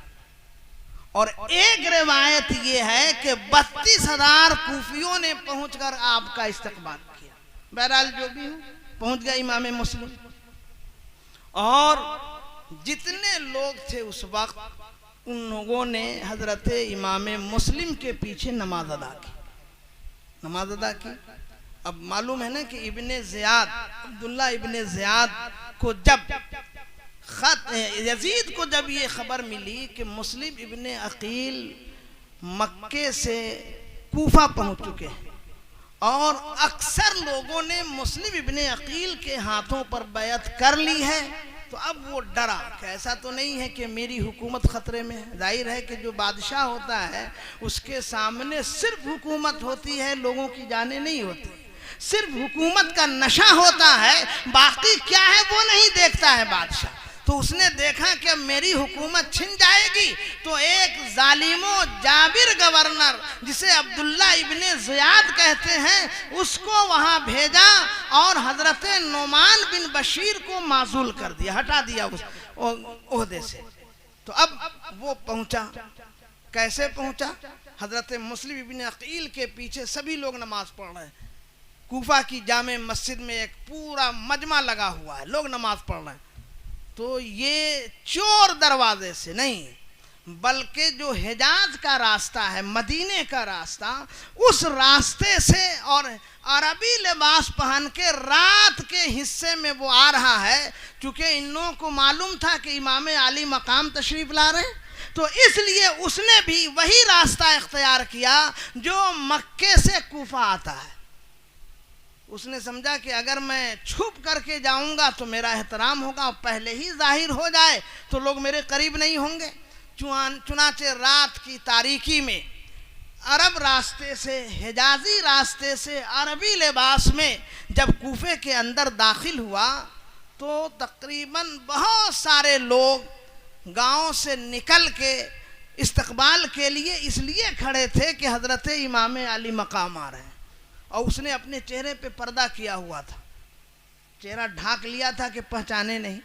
और एक रिवायत ये है कि 32,000 कूफियों ने पहुंचकर आपका इस्तकबाल किया। बहरहाल जो भी हो पहुंच गया इमाम मुस्लिम। और जितने लोग थे उस वक्त उन लोगों ने हजरत इमाम मुस्लिम के पीछे नमाज अदा की। अब मालूम है ना कि Ibn Ziyad, Abdullah Ibn Ziyad को जब यजीद को जब ये खबर मिली कि मुस्लिम इब्ने अकील मक्के से कूफा पहुंच चुके हैं और अक्सर लोगों ने मुस्लिम इब्ने अकील के हाथों पर बैअत कर ली है, तो अब वो डरा कि ऐसा तो नहीं है कि मेरी हुकूमत खतरे में है। जाहिर है कि जो बादशाह होता है उसके सामने सिर्फ हुकूमत होती है, लोगों की जाने नहीं होती, सिर्फ हुकूमत का नशा होता है, बाकी क्या है वो नहीं देखता है बादशाह। तो उसने देखा कि अब मेरी हुकूमत छिन जाएगी, तो एक जालिमो जाबिर गवर्नर जिसे अब्दुल्ला इब्ने ज़ियाद कहते हैं उसको वहां भेजा और हजरत नोमान बिन बशीर को माजूल कर दिया, हटा दिया उस ओहदे से। तो अब वो पहुंचा, कैसे पहुंचा? हजरत मुस्लिम इब्ने अकील के पीछे सभी लोग नमाज पढ़ रहे हैं। कूफा की जामे मस्जिद में एक पूरा मजमा लगा हुआ है, लोग नमाज पढ़ रहे हैं। तो ये चोर दरवाजे से नहीं बल्कि जो हिजाज का रास्ता है, मदीने का रास्ता, उस रास्ते से और अरबी लिबास पहन के रात के हिस्से में वो आ रहा है। क्योंकि इन लोगों को मालूम था कि इमाम आली मकाम तशरीफ ला रहे हैं, तो इसलिए उसने भी वही रास्ता इख्तियार किया जो मक्के से कूफा आता है। उसने समझा कि अगर मैं छुप करके जाऊंगा तो मेरा एहतराम होगा, पहले ही जाहिर हो जाए तो लोग मेरे करीब नहीं होंगे। चुनाचे रात की तारीकी में अरब रास्ते से, हिजाजी रास्ते से, अरबी लिबास में जब कूफे के अंदर दाखिल हुआ तो तकरीबन बहुत सारे लोग गांव से निकल के इस्तकबाल के लिए इसलिए खड़े थे कि हजरत इमाम अली मकाम आ रहे हैं। और उसने अपने चेहरे पे पर्दा किया हुआ था, चेहरा ढाक लिया था कि पहचाने नहीं।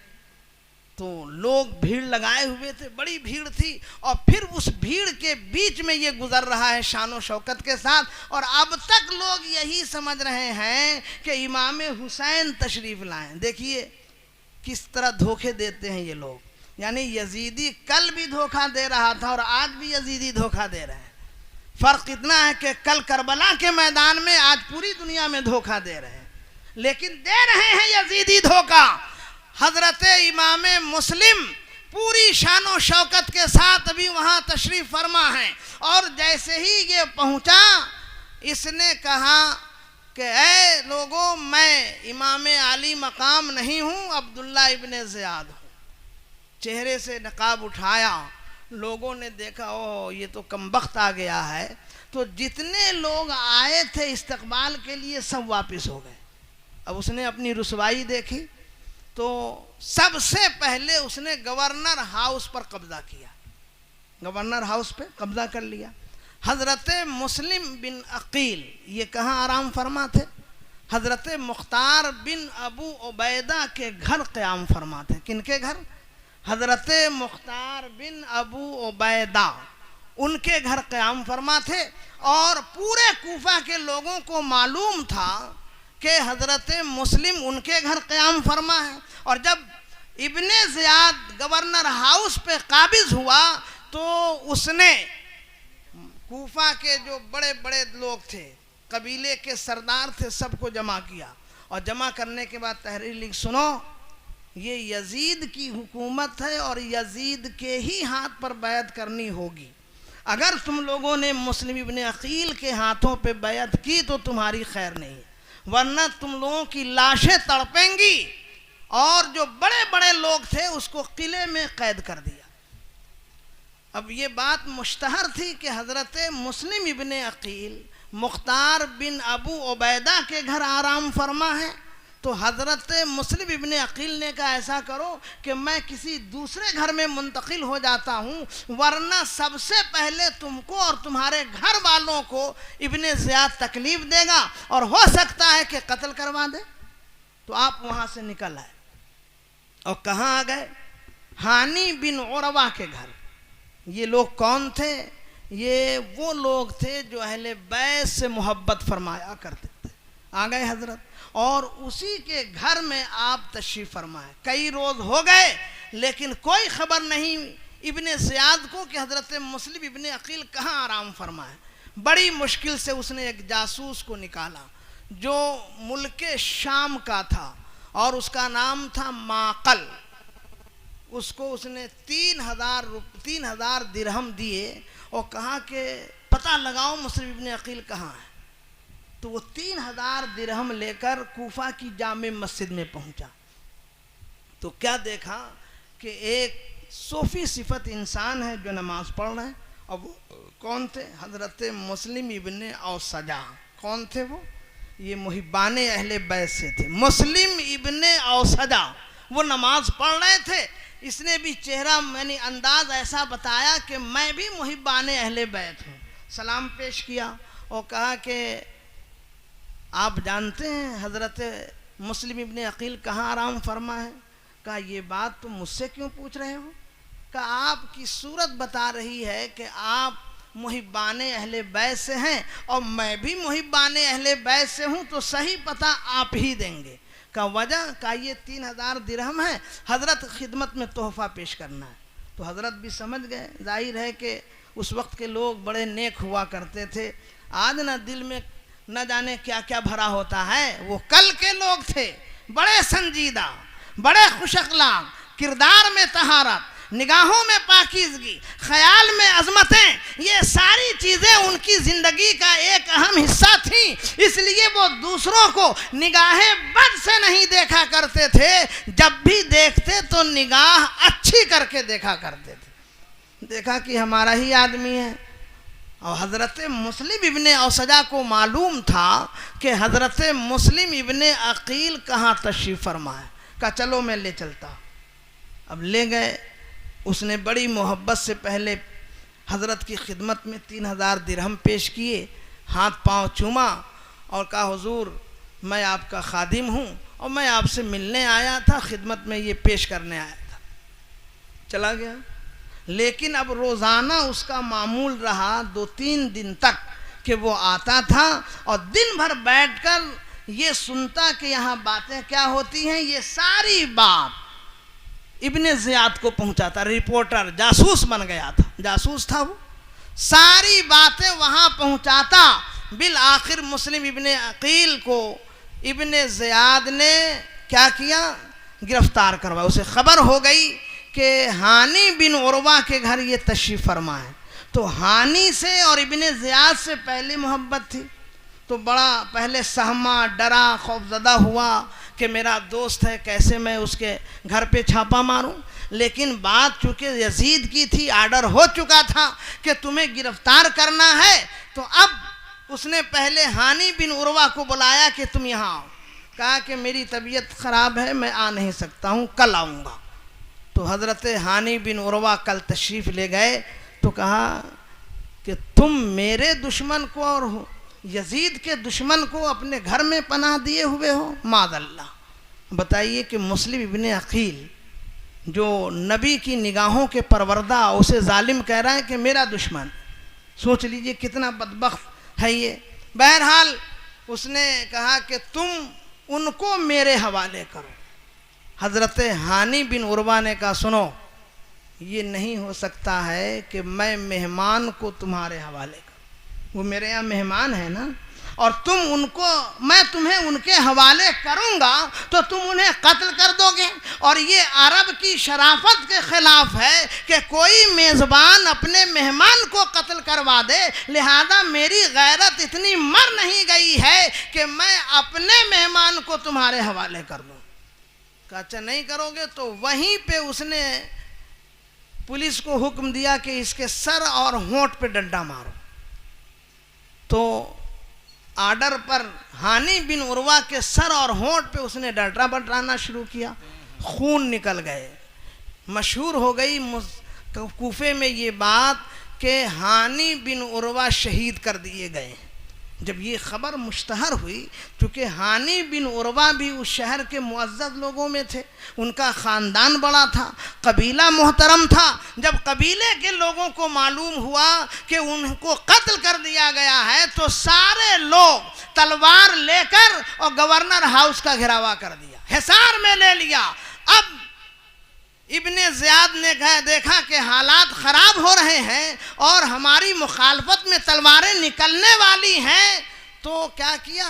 तो लोग भीड़ लगाए हुए थे, बड़ी भीड़ थी, और फिर उस भीड़ के बीच में ये गुजर रहा है शानो शौकत के साथ। और अब तक लोग यही समझ रहे हैं कि इमाम हुसैन तशरीफ लाएं। देखिए किस तरह धोखे देते हैं ये लोग। यानी यजीदी कल भी धोखा दे रहा था और आज भी यजीदी धोखा दे रहे हैं। फर्क इतना है कि कल करबला के मैदान में, आज पूरी दुनिया में धोखा दे रहे हैं, लेकिन दे रहे हैं यजीदी धोखा। हजरत इमाम मुस्लिम पूरी शानो शौकत के साथ अभी वहां तशरीफ फरमा है, और जैसे ही ये पहुंचा इसने कहा कि ऐ लोगों, मैं इमाम आली मकाम नहीं हूं, अब्दुल्ला इब्ने ज़ियाद हूं। चेहरे से नकाब उठाया, लोगों ने देखा ओ ये तो कमबख्त आ गया है। तो जितने लोग आए थे इस्तकबाल के लिए सब वापस हो गए। अब उसने अपनी रुसवाई देखी तो सबसे पहले उसने गवर्नर हाउस पर कब्जा किया, गवर्नर हाउस पे कब्जा कर लिया। हजरत मुस्लिम बिन अकील ये कहाँ आराम फरमा थे? हजरत मुख्तार बिन अबू उबैदा के घर क़याम फरमा थे। किनके घर? हजरत मुख्तार बिन अबू उबैदा, उनके घर क़याम फरमा थे। और पूरे कूफा के लोगों को मालूम था कि हजरत मुस्लिम उनके घर क़याम फरमा है। और जब इब्ने ज़ियाद गवर्नर हाउस पे काबिज हुआ तो उसने कूफा के जो बड़े बड़े लोग थे, कबीले के सरदार थे, सबको जमा किया। और जमा करने के बाद तहरीर लिख, सुनो ये यजीद की हुकूमत है और यजीद के ही हाथ पर बैत करनी होगी। अगर तुम लोगों ने मुस्लिम इब्ने अकील के हाथों पे बैअत की तो तुम्हारी खैर नहीं है, वरना तुम लोगों की लाशें तड़पेंगी। और जो बड़े बड़े लोग थे उसको किले में कैद कर दिया। अब ये बात मुश्तहर थी कि हज़रत मुस्लिम इब्ने अकील मुख्तार बिन अबू उबैदा के घर आराम फरमा है, तो हज़रत मुस्लिम इब्ने अकील ने कहा ऐसा करो कि मैं किसी दूसरे घर में मुंतकिल हो जाता हूँ, वरना सबसे पहले तुमको और तुम्हारे घर वालों को इब्ने ज़ियाद तकलीफ़ देगा और हो सकता है कि कत्ल करवा दे। तो आप वहाँ से निकल आए और कहाँ आ गए? हानी बिन उरवा के घर। ये लोग कौन थे? ये वो लोग थे जो अहले बैत से मोहब्बत फरमाया करते थे। आ गए हजरत और उसी के घर में आप तशरीफ़ फरमाए। कई रोज़ हो गए लेकिन कोई ख़बर नहीं इब्ने ज़ियाद को कि हज़रत मुस्लिम इब्ने अकील कहाँ आराम फरमाए। बड़ी मुश्किल से उसने एक जासूस को निकाला जो मुल्क शाम का था और उसका नाम था माकल। उसको उसने 3000 दिरहम दिए और कहा कि पता लगाओ मुस्लिम इब्ने अकील कहाँ है। तो वो 3000 दिरहम लेकर कूफा की जामे मस्जिद में पहुंचा तो क्या देखा कि एक सूफी सिफत इंसान है जो नमाज पढ़ रहे हैं। और वो कौन थे? हज़रत मुस्लिम इब्ने औसजा। कौन थे वो? ये मुहिब्बाने अहले बैत से थे। मुस्लिम इब्ने औसजा वो नमाज पढ़ रहे थे। इसने भी चेहरा यानी अंदाज ऐसा बताया कि मैं भी मुहिब्बाने अहले बैत हूँ। सलाम पेश किया और कहा कि आप जानते हैं हज़रत मुस्लिम इब्ने अकील कहाँ आराम फरमा है? कहा ये बात तुम मुझसे क्यों पूछ रहे हो? कहा आपकी सूरत बता रही है कि आप मुहिब्बाने अहले बैत से हैं और मैं भी मुहिब्बाने अहले बैत से हूँ, तो सही पता आप ही देंगे। का वजह? का ये 3000 दिरहम है, हज़रत खिदमत में तोहफ़ा पेश करना है। तो हज़रत भी समझ गए। जाहिर है कि उस वक्त के लोग बड़े नेक हुआ करते थे। आज ना दिल में न जाने क्या क्या भरा होता है। वो कल के लोग थे, बड़े संजीदा, बड़े खुश अखलाक, किरदार में तहारत, निगाहों में पाकीज़गी, ख्याल में अज़मतें, ये सारी चीज़ें उनकी ज़िंदगी का एक अहम हिस्सा थी। इसलिए वो दूसरों को निगाहे बद से नहीं देखा करते थे, जब भी देखते तो निगाह अच्छी करके देखा करते थे। देखा कि हमारा ही आदमी है। और हज़रत मुस्लिम इब्ने औसजा को मालूम था कि हज़रत मुस्लिम इब्ने अकील कहाँ तशरीफ़ फरमा है। कहा चलो मैं ले चलता। अब ले गए। उसने बड़ी मोहब्बत से पहले हज़रत की खिदमत में 3000 दिरहम पेश किए, हाथ पांव चूमा और कहा हुजूर मैं आपका खादिम हूँ और मैं आपसे मिलने आया था, खिदमत में ये पेश करने आया था। चला गया। लेकिन अब रोज़ाना उसका मामूल रहा 2-3 दिन तक कि वो आता था और दिन भर बैठकर ये सुनता कि यहाँ बातें क्या होती हैं। ये सारी बात इब्ने ज़ियाद को पहुँचाता। रिपोर्टर, जासूस बन गया था, जासूस था वो। सारी बातें वहाँ पहुँचाता। बिल आखिर मुस्लिम इब्ने अकील को इब्ने ज़ियाद ने क्या किया? गिरफ्तार करवाया। उसे खबर हो गई कि हानी बिन उरवा के घर ये तशरीफ़ फरमा है। तो हानी से और इब्ने ज़ियाद से पहले मोहब्बत थी, तो बड़ा पहले सहमा, डरा, खौफज़दा हुआ कि मेरा दोस्त है, कैसे मैं उसके घर पे छापा मारूं। लेकिन बात चूँकि यजीद की थी, आर्डर हो चुका था कि तुम्हें गिरफ्तार करना है, तो अब उसने पहले हानी बिन उरवा को बुलाया कि तुम यहाँ आओ। कहा कि मेरी तबीयत ख़राब है, मैं आ नहीं सकता हूँ, कल आऊँगा। तो हज़रत हानी बिन उरवा कल तशरीफ़ ले गए तो कहा कि तुम मेरे दुश्मन को और यजीद के दुश्मन को अपने घर में पनाह दिए हुए हो, मादल्ला। बताइए कि मुस्लिम इब्ने अकील जो नबी की निगाहों के परवरदा, उसे जालिम कह रहा है कि मेरा दुश्मन। सोच लीजिए कितना बदबख्त है ये। बहरहाल उसने कहा कि तुम उनको मेरे हवाले करो। हज़रत हानी बिन उरवा ने कहा सुनो, ये नहीं हो सकता है कि मैं मेहमान को तुम्हारे हवाले करूँ। वो मेरे यहाँ मेहमान है ना, और मैं तुम्हें उनके हवाले करूंगा तो तुम उन्हें कत्ल कर दोगे। और ये अरब की शराफत के खिलाफ है कि कोई मेज़बान अपने मेहमान को कत्ल करवा दे, लिहाजा मेरी गैरत इतनी मर नहीं गई है कि मैं अपने मेहमान को तुम्हारे हवाले कर दूं। कहा अच्छा नहीं करोगे तो वहीं पे उसने पुलिस को हुक्म दिया कि इसके सर और होंठ पे डंडा मारो। तो आर्डर पर हानी बिन उर्वा के सर और होंठ पे उसने डंडा बटराना शुरू किया, खून निकल गए। मशहूर हो गई कूफे में ये बात कि हानी बिन उर्वा शहीद कर दिए गए। जब ये खबर मुश्तहर हुई, क्योंकि हानी बिन उर्वा भी उस शहर के मुअज़्ज़ज़ लोगों में थे, उनका ख़ानदान बड़ा था, कबीला मोहतरम था। जब कबीले के लोगों को मालूम हुआ कि उनको कत्ल कर दिया गया है तो सारे लोग तलवार लेकर और गवर्नर हाउस का घेरावा कर दिया, हिसार में ले लिया। अब इब्ने ज़ियाद ने देखा कि हालात ख़राब हो रहे हैं और हमारी मुखालफत में तलवारें निकलने वाली हैं, तो क्या किया,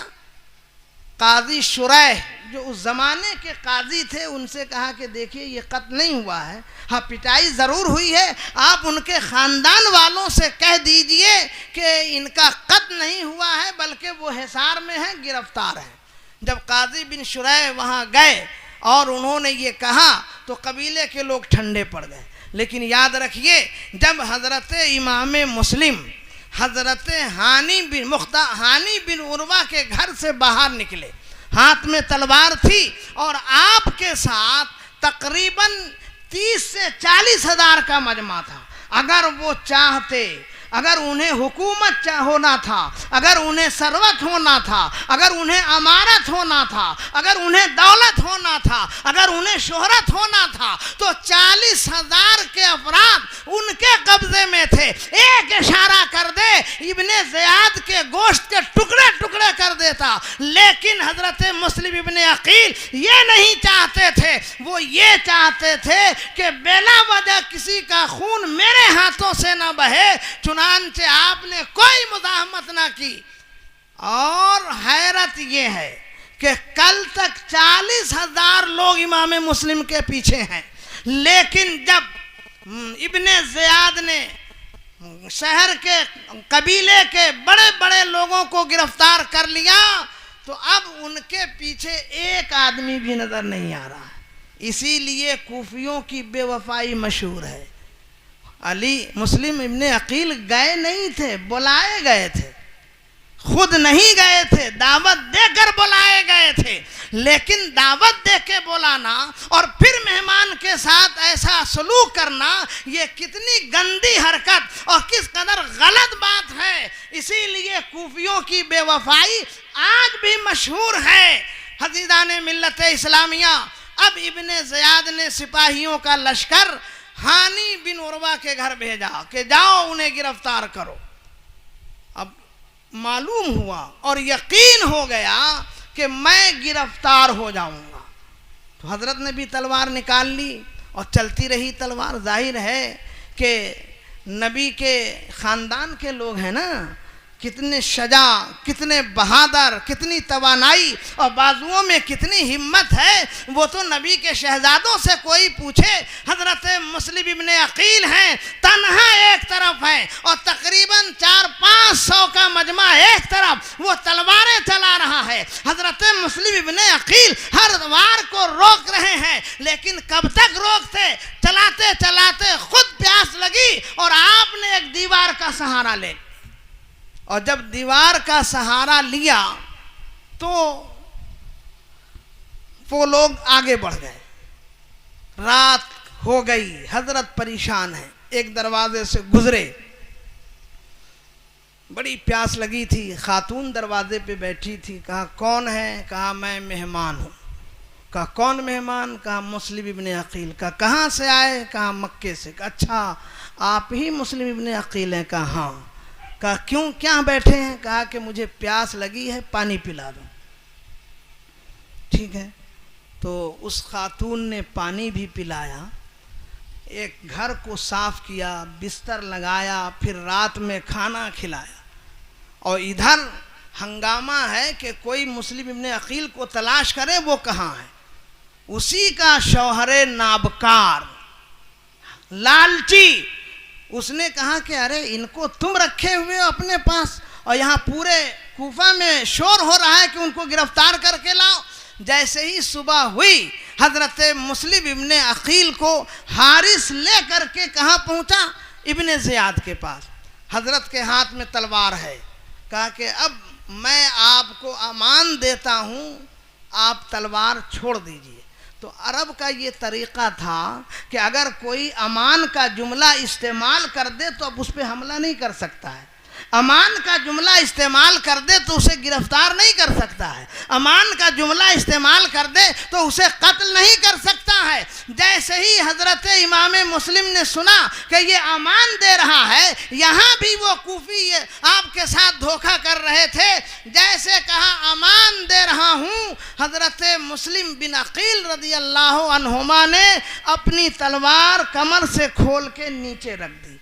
काजी शुरैह जो उस ज़माने के काजी थे उनसे कहा कि देखिए ये कत्ल नहीं हुआ है, हाँ पिटाई ज़रूर हुई है, आप उनके ख़ानदान वालों से कह दीजिए कि इनका कत्ल नहीं हुआ है बल्कि वो हिसार में हैं, गिरफ्तार हैं। जब काजी बिन शुरैह वहाँ गए और उन्होंने ये कहा तो कबीले के लोग ठंडे पड़ गए। लेकिन याद रखिए, जब हज़रत इमाम मुस्लिम हज़रत हानी बिन उर्वा के घर से बाहर निकले, हाथ में तलवार थी और आपके साथ तकरीबन 30 से 40 हज़ार का मजमा था। अगर वो चाहते, अगर उन्हें हुकूमत होना था, अगर उन्हें सरवत होना था, अगर उन्हें अमारत होना था, अगर उन्हें दौलत होना था, अगर उन्हें शोहरत होना था, तो 40,000 के अफराद उनके कब्जे में थे। एक इशारा कर दे, इब्ने ज़ियाद के गोश्त के टुकड़े टुकड़े कर देता। लेकिन हजरत मुस्लिम इब्ने अकील ये नहीं चाहते थे, वो ये चाहते थे कि बेला वजह किसी का खून मेरे हाथों से न बहे, चुनांचे आपने कोई मुज़ाहमत ना की। और हैरत ये है कि कल तक 40,000 लोग इमाम मुस्लिम के पीछे हैं, लेकिन जब इब्ने ज़ियाद ने शहर के कबीले के बड़े बड़े लोगों को गिरफ्तार कर लिया तो अब उनके पीछे एक आदमी भी नजर नहीं आ रहा है। इसीलिए कूफियों की बेवफाई मशहूर है। अली मुस्लिम इब्ने अकील गए नहीं थे, बुलाए गए थे, खुद नहीं गए थे, दावत देकर बुलाए गए थे। लेकिन दावत दे के बुलाना और फिर मेहमान के साथ ऐसा सलूक करना, ये कितनी गंदी हरकत और किस कदर गलत बात है। इसीलिए कूफियों की बेवफाई आज भी मशहूर है। हज़ीराने मिल्लत इस्लामिया, अब इब्ने ज़ियाद ने सिपाहियों का लश्कर हानी बिन उर्वा के घर भेजा कि जाओ उन्हें गिरफ्तार करो। अब मालूम हुआ और यकीन हो गया कि मैं गिरफ्तार हो जाऊंगा, तो हजरत ने भी तलवार निकाल ली और चलती रही तलवार। जाहिर है कि नबी के ख़ानदान के लोग हैं ना, कितने शजा, कितने बहादुर, कितनी तवानाई और बाजुओं में कितनी हिम्मत है, वो तो नबी के शहजादों से कोई पूछे। हज़रत मुस्लिम इब्ने अकील हैं, तन्हा एक तरफ हैं और तकरीबन 400-500 का मजमा एक तरफ, वो तलवारें चला रहा है। हज़रत मुस्लिम इब्ने अकील हर वार को रोक रहे हैं, लेकिन कब तक रोकते, चलाते चलाते खुद प्यास लगी और आपने एक दीवार का सहारा ले, और जब दीवार का सहारा लिया तो वो लोग आगे बढ़ गए। रात हो गई, हजरत परेशान है, एक दरवाजे से गुजरे, बड़ी प्यास लगी थी, खातून दरवाजे पे बैठी थी। कहा कौन है? कहा मैं मेहमान हूँ। कहा कौन मेहमान? कहा मुस्लिम इब्ने अकील। कहा कहाँ से आए? कहा मक्के से। कहा अच्छा आप ही मुस्लिम इब्ने अकील हैं? कहा हाँ। कहा क्यों, क्या बैठे हैं? कहा कि मुझे प्यास लगी है, पानी पिला दो। ठीक है, तो उस खातून ने पानी भी पिलाया, एक घर को साफ किया, बिस्तर लगाया, फिर रात में खाना खिलाया। और इधर हंगामा है कि कोई मुस्लिम इब्ने अकील को तलाश करे, वो कहाँ है। उसी का शौहरे नाबकार लालची, उसने कहा कि अरे इनको तुम रखे हुए हो अपने पास और यहाँ पूरे कूफा में शोर हो रहा है कि उनको गिरफ्तार करके लाओ। जैसे ही सुबह हुई, हजरत मुस्लिम इब्ने अकील को हारिस ले करके कहाँ पहुँचा, इब्ने ज़ियाद के पास। हजरत के हाथ में तलवार है। कहा कि अब मैं आपको अमान देता हूँ, आप तलवार छोड़ दीजिए। तो अरब का ये तरीक़ा था कि अगर कोई अमान का जुमला इस्तेमाल कर दे तो अब उस पर हमला नहीं कर सकता है। अमान का जुमला इस्तेमाल कर दे तो उसे गिरफ्तार नहीं कर सकता है। अमान का जुमला इस्तेमाल कर दे तो उसे कत्ल नहीं कर सकता है। जैसे ही हजरत इमाम मुस्लिम ने सुना कि ये अमान दे रहा है, यहाँ भी वो कूफी आपके साथ धोखा कर रहे थे, जैसे कहा अमान दे रहा हूँ, हजरत मुस्लिम बिन अकील रदी अल्लाह अन्हुमा ने अपनी तलवार कमर से खोल के नीचे रख दी।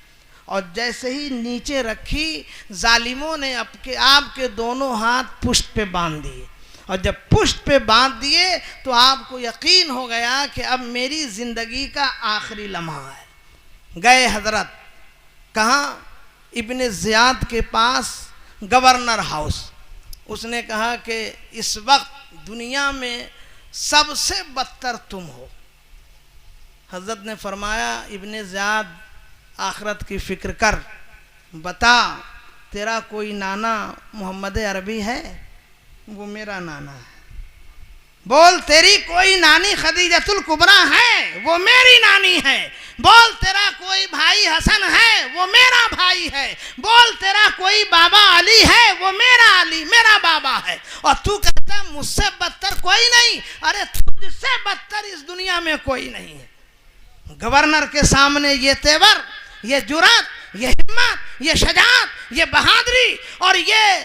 और जैसे ही नीचे रखी, जालिमों ने आपके दोनों हाथ पुष्ट पे बांध दिए। और जब पुष्ट पे बांध दिए तो आपको यकीन हो गया कि अब मेरी ज़िंदगी का आखिरी लम्हा है। गए हजरत कहाँ, इब्ने ज़ियाद के पास, गवर्नर हाउस। उसने कहा कि इस वक्त दुनिया में सबसे बदतर तुम हो। हजरत ने फरमाया, इब्ने ज़ियाद आखरत की फ़िक्र कर, बता तेरा कोई नाना मोहम्मद अरबी है? वो मेरा नाना है। बोल तेरी कोई नानी खदीजतुल कुबरा है? वो मेरी नानी है। बोल तेरा कोई भाई हसन है? वो मेरा भाई है। बोल तेरा कोई बाबा अली है? वो मेरा अली, मेरा बाबा है। और तू कहता मुझसे बदतर कोई नहीं? अरे तुझसे बदतर इस दुनिया में कोई नहीं है। गवर्नर के सामने ये तेवर, ये जुरात, ये हिम्मत, ये शजात, ये बहादुरी और ये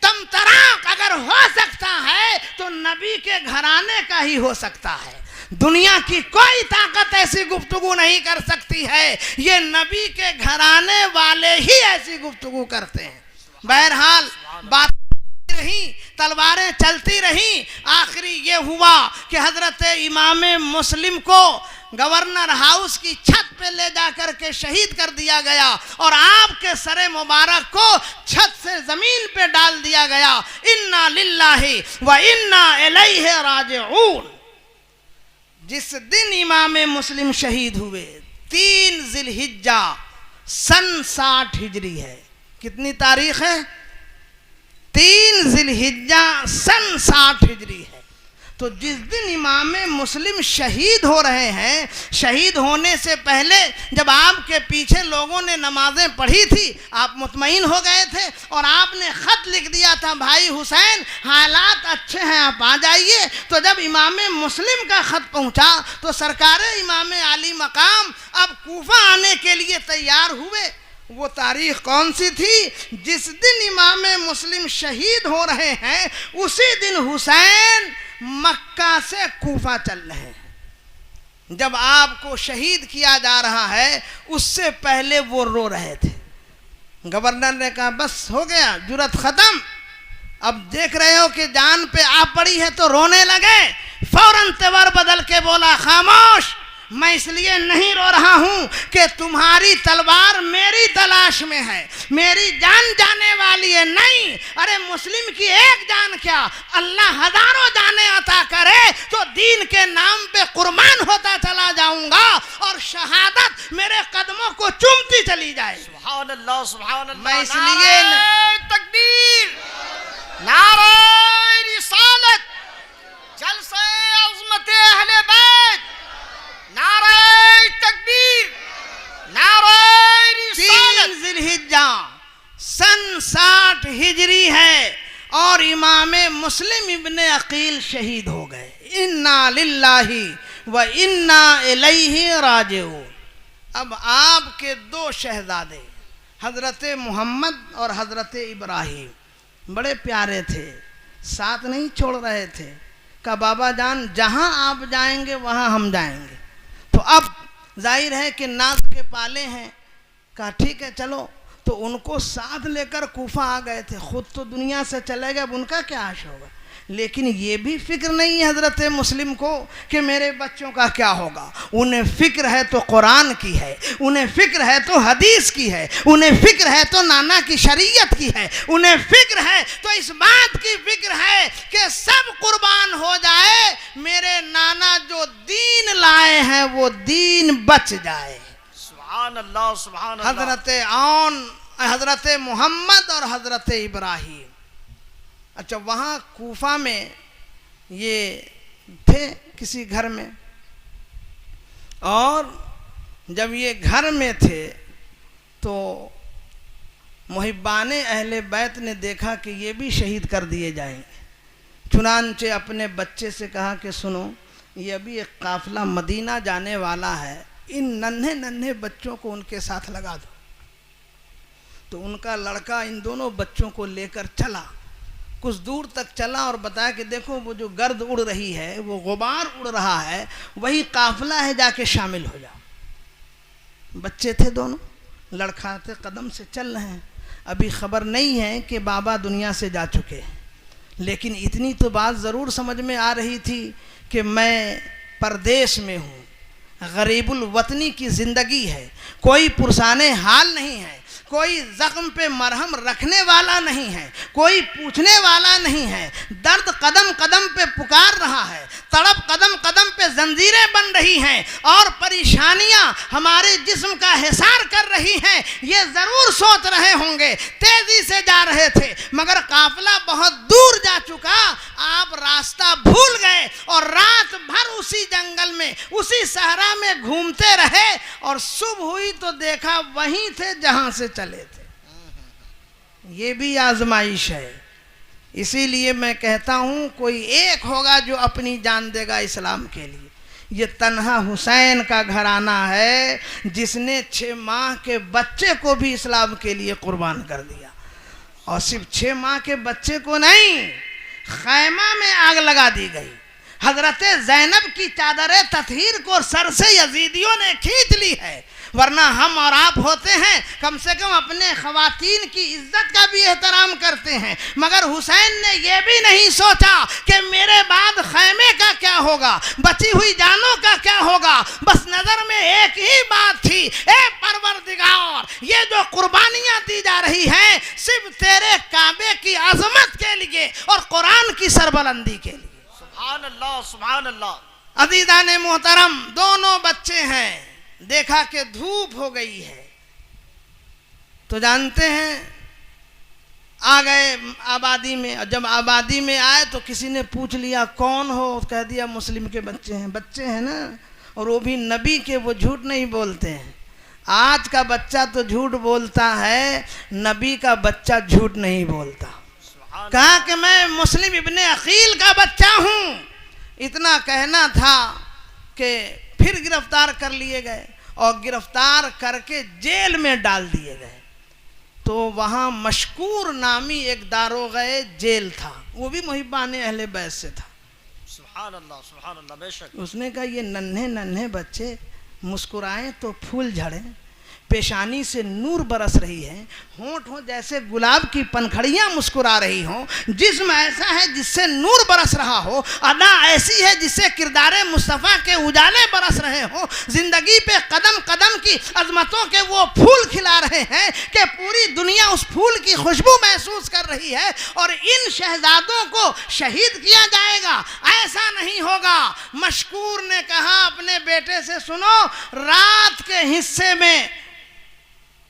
तमतराक अगर हो सकता है तो नबी के घराने का ही हो सकता है। दुनिया की कोई ताकत ऐसी गुफ्तगू नहीं कर सकती है, ये नबी के घराने वाले ही ऐसी गुफ्तगू करते हैं। बहरहाल बात रही, तलवारें चलती रहीं। आखिरी ये हुआ कि हजरत इमाम मुस्लिम को गवर्नर हाउस की छत पे ले जाकर के शहीद कर दिया गया और आपके सरे मुबारक को छत से जमीन पे डाल दिया गया। इन्ना लिल्लाहि व इन्ना इलैहि राजिऊन। जिस दिन इमाम मुस्लिम शहीद हुए 3 ज़िलहिज्जा सन 60 हिजरी है। कितनी तारीख है? 3 ज़िलहिज्जा सन 60 हिजरी है। तो जिस दिन इमाम मुस्लिम शहीद हो रहे हैं, शहीद होने से पहले जब आपके पीछे लोगों ने नमाजें पढ़ी थी, आप मुतमईन हो गए थे और आपने ख़त लिख दिया था, भाई हुसैन हालात अच्छे हैं, आप आ जाइए। तो जब इमाम मुस्लिम का ख़त पहुंचा तो सरकार इमाम आली मकाम अब कूफा आने के लिए तैयार हुए। वो तारीख कौन सी थी? जिस दिन इमाम मुस्लिम शहीद हो रहे हैं उसी दिन हुसैन मक्का से कूफा चल रहे हैं। जब आपको शहीद किया जा रहा है उससे पहले वो रो रहे थे। गवर्नर ने कहा बस हो गया, जुर्रत ख़त्म, अब देख रहे हो कि जान पे आ पड़ी है तो रोने लगे। फौरन तेवर बदल के बोला, खामोश, मैं इसलिए नहीं रो रहा हूं कि तुम्हारी तलवार मेरी तलाश में है, मेरी जान जाने वाली है। नहीं, अरे मुस्लिम की एक जान क्या, अल्लाह हजारों जाने अता करे तो दीन के नाम पे कुर्बान होता चला जाऊंगा और शहादत मेरे कदमों को चूमती चली जाए। सुभान अल्लाह, सुभान अल्लाह। मैं इसलिए तकबीर, नारे रिसालत, जलसे अज़मत अहले बैत, नारे तकबीर, नारे रिसालत। 3 ज़िलहिज्जा सन 60 हिजरी है और इमाम मुस्लिम इब्ने अकील शहीद हो गए। इन्ना लिल्लाहि व इन्ना इलैहि राजिऊन। अब आपके 2 शहजादे हजरत मोहम्मद और हजरत इब्राहिम बड़े प्यारे थे, साथ नहीं छोड़ रहे थे। कहा बाबा जान जहाँ आप जाएंगे वहाँ हम जाएंगे। तो अब जाहिर है कि नाज के पाले हैं। कहा ठीक है चलो। तो उनको साथ लेकर कूफा आ गए थे। खुद तो दुनिया से चले गए, अब उनका क्या आश होगा। लेकिन ये भी फिक्र नहीं है हज़रत मुस्लिम को कि मेरे बच्चों का क्या होगा। उन्हें फिक्र है तो कुरान की है, उन्हें फिक्र है तो हदीस की है, उन्हें फिक्र है तो नाना की शरीयत की है, उन्हें फिक्र है तो इस बात की फिक्र है कि सब कुर्बान हो जाए, मेरे नाना जो दीन लाए हैं वो दीन बच जाए। सुभान अल्लाह, सुभान अल्लाह। हज़रत मोहम्मद और हज़रत इब्राहीम। अच्छा, वहाँ कूफा में ये थे किसी घर में, और जब ये घर में थे तो मुहिब्बाने अहले बैत ने देखा कि ये भी शहीद कर दिए जाएंगे। चुनांचे अपने बच्चे से कहा कि सुनो, ये अभी एक काफिला मदीना जाने वाला है, इन नन्हे नन्हे बच्चों को उनके साथ लगा दो। तो उनका लड़का इन दोनों बच्चों को लेकर चला, कुछ दूर तक चला और बताया कि देखो वो जो गर्द उड़ रही है, वो गुबार उड़ रहा है, वही काफिला है, जाके शामिल हो जाओ। बच्चे थे दोनों, लड़खड़ाते कदम से चल रहे हैं। अभी खबर नहीं है कि बाबा दुनिया से जा चुके, लेकिन इतनी तो बात ज़रूर समझ में आ रही थी कि मैं परदेश में हूँ, गरीबुल वतनी की ज़िंदगी है, कोई पुरसाने हाल नहीं है, कोई जख्म पे मरहम रखने वाला नहीं है, कोई पूछने वाला नहीं है। दर्द कदम कदम पे पुकार रहा है, तड़प कदम कदम पे जंजीरें बन रही हैं, और परेशानियां हमारे जिस्म का हिसार कर रही हैं। ये ज़रूर सोच रहे होंगे, तेज़ी से जा रहे थे मगर काफिला बहुत दूर जा चुका, आप रास्ता भूल गए और रात भर उसी जंगल में, उसी सहरा में घूमते रहे, और सुबह हुई तो देखा वहीं थे जहां से चले थे। ये भी आजमाइश है। इसीलिए मैं कहता हूं, कोई एक होगा जो अपनी जान देगा इस्लाम के लिए। ये तन्हा हुसैन का घराना है जिसने 6 माह के बच्चे को भी इस्लाम के लिए कुर्बान कर दिया, और सिर्फ 6 माह के बच्चे को नहीं, खैमा में आग लगा दी गई। हजरत ज़ैनब की चादर ततहीर को सर से यजीदियों ने खींच ली है, वरना हम और आप होते हैं कम से कम अपने ख़वातीन की इज्जत का भी एहतराम करते हैं। मगर हुसैन ने यह भी नहीं सोचा कि मेरे बाद खैमे का क्या होगा, बची हुई जानों का क्या होगा। बस नज़र में एक ही बात थी, ए परवरदिगार, ये जो कुर्बानियाँ दी जा रही हैं सिर्फ तेरे काबे की अजमत के लिए और कुरान की सरबलंदी के लिए। सुभान अल्लाह, सुभान अल्लाह। अज़ीज़ाने मोहतरम, दोनों बच्चे हैं, देखा कि धूप हो गई है तो जानते हैं आ गए आबादी में। और जब आबादी में आए तो किसी ने पूछ लिया कौन हो, कह दिया मुस्लिम के बच्चे हैं। बच्चे हैं ना, और वो भी नबी के, वो झूठ नहीं बोलते हैं। आज का बच्चा तो झूठ बोलता है, नबी का बच्चा झूठ नहीं बोलता। कहा कि मैं मुस्लिम इब्ने अकील का बच्चा हूँ। इतना कहना था कि फिर गिरफ्तार कर लिए गए, और गिरफ्तार करके जेल में डाल दिए गए। तो वहाँ मशकूर नामी एक दारोग़े जेल था, वो भी मुहिब्बाने अहले बैत से था। सुभान अल्लाह, सुभान अल्लाह। बेशक उसने कहा ये नन्हे नन्हे बच्चे मुस्कुराएं तो फूल झड़े, पेशानी से नूर बरस रही है, होंठ हो जैसे गुलाब की पनखड़ियाँ मुस्कुरा रही हों, जिस्म ऐसा है जिससे नूर बरस रहा हो, अदा ऐसी है जिससे किरदारे मुस्तफ़ा के उजाले बरस रहे हों, ज़िंदगी पे कदम कदम की अजमतों के वो फूल खिला रहे हैं कि पूरी दुनिया उस फूल की खुशबू महसूस कर रही है। और इन शहजादों को शहीद किया जाएगा, ऐसा नहीं होगा। मशकूर ने कहा अपने बेटे से, सुनो, रात के हिस्से में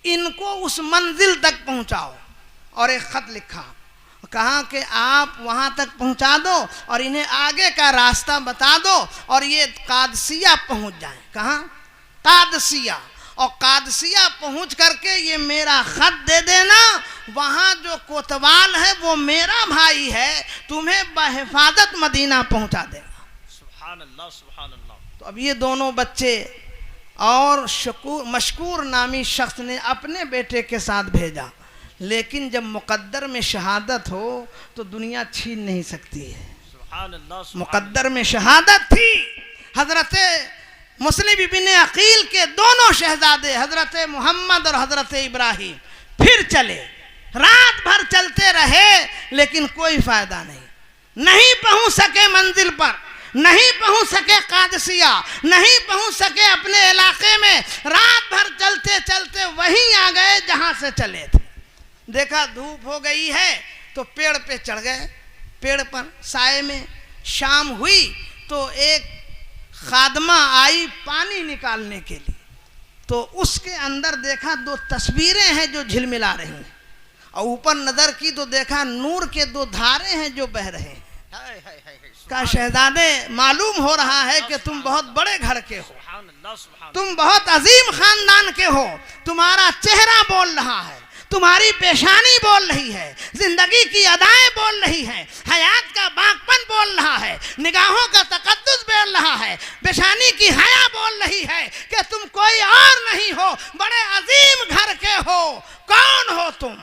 इनको उस मंजिल तक पहुंचाओ, और एक ख़त लिखा, कहा कि आप वहां तक पहुंचा दो और इन्हें आगे का रास्ता बता दो, और ये कादसिया पहुंच जाएं। कहाँ? कादसिया। और कादसिया पहुंच करके ये मेरा ख़त दे देना, वहाँ जो कोतवाल है वो मेरा भाई है, तुम्हें बहिफाजत मदीना पहुंचा देगा। सुभान अल्लाह, सुभान अल्लाह। तो अब ये दोनों बच्चे और मशकूर नामी शख्स ने अपने बेटे के साथ भेजा, लेकिन जब मुकद्दर में शहादत हो तो दुनिया छीन नहीं सकती है। सुभान अल्लाह, मुकद्दर में शहादत थी। हजरत मुस्लिम इब्ने अकील के दोनों शहजादे, हजरत मोहम्मद और हजरत इब्राहीम, फिर चले। रात भर चलते रहे लेकिन कोई फायदा नहीं पहुंच सके मंजिल पर, नहीं पहुंच सके कादसिया, नहीं पहुंच सके अपने इलाके में। रात भर चलते चलते वहीं आ गए जहां से चले थे। देखा धूप हो गई है तो पेड़ पे चढ़ गए, पेड़ पर साए में। शाम हुई तो एक खादमा आई पानी निकालने के लिए, तो उसके अंदर देखा 2 तस्वीरें हैं जो झिलमिला रही हैं, और ऊपर नजर की तो देखा नूर के 2 धारे हैं जो बह रहे हैं। का शहजादे मालूम हो रहा है कि तुम बहुत बड़े घर के हो, तुम बहुत अजीम खानदान के हो। तुम्हारा चेहरा बोल रहा है, तुम्हारी पेशानी बोल रही है, जिंदगी की अदाएं बोल रही हैं, हयात का बागपन बोल रहा है, निगाहों का तकद्दुस बोल रहा है, पेशानी की हया बोल रही है कि तुम कोई और नहीं हो, बड़े अजीम घर के हो। कौन हो तुम?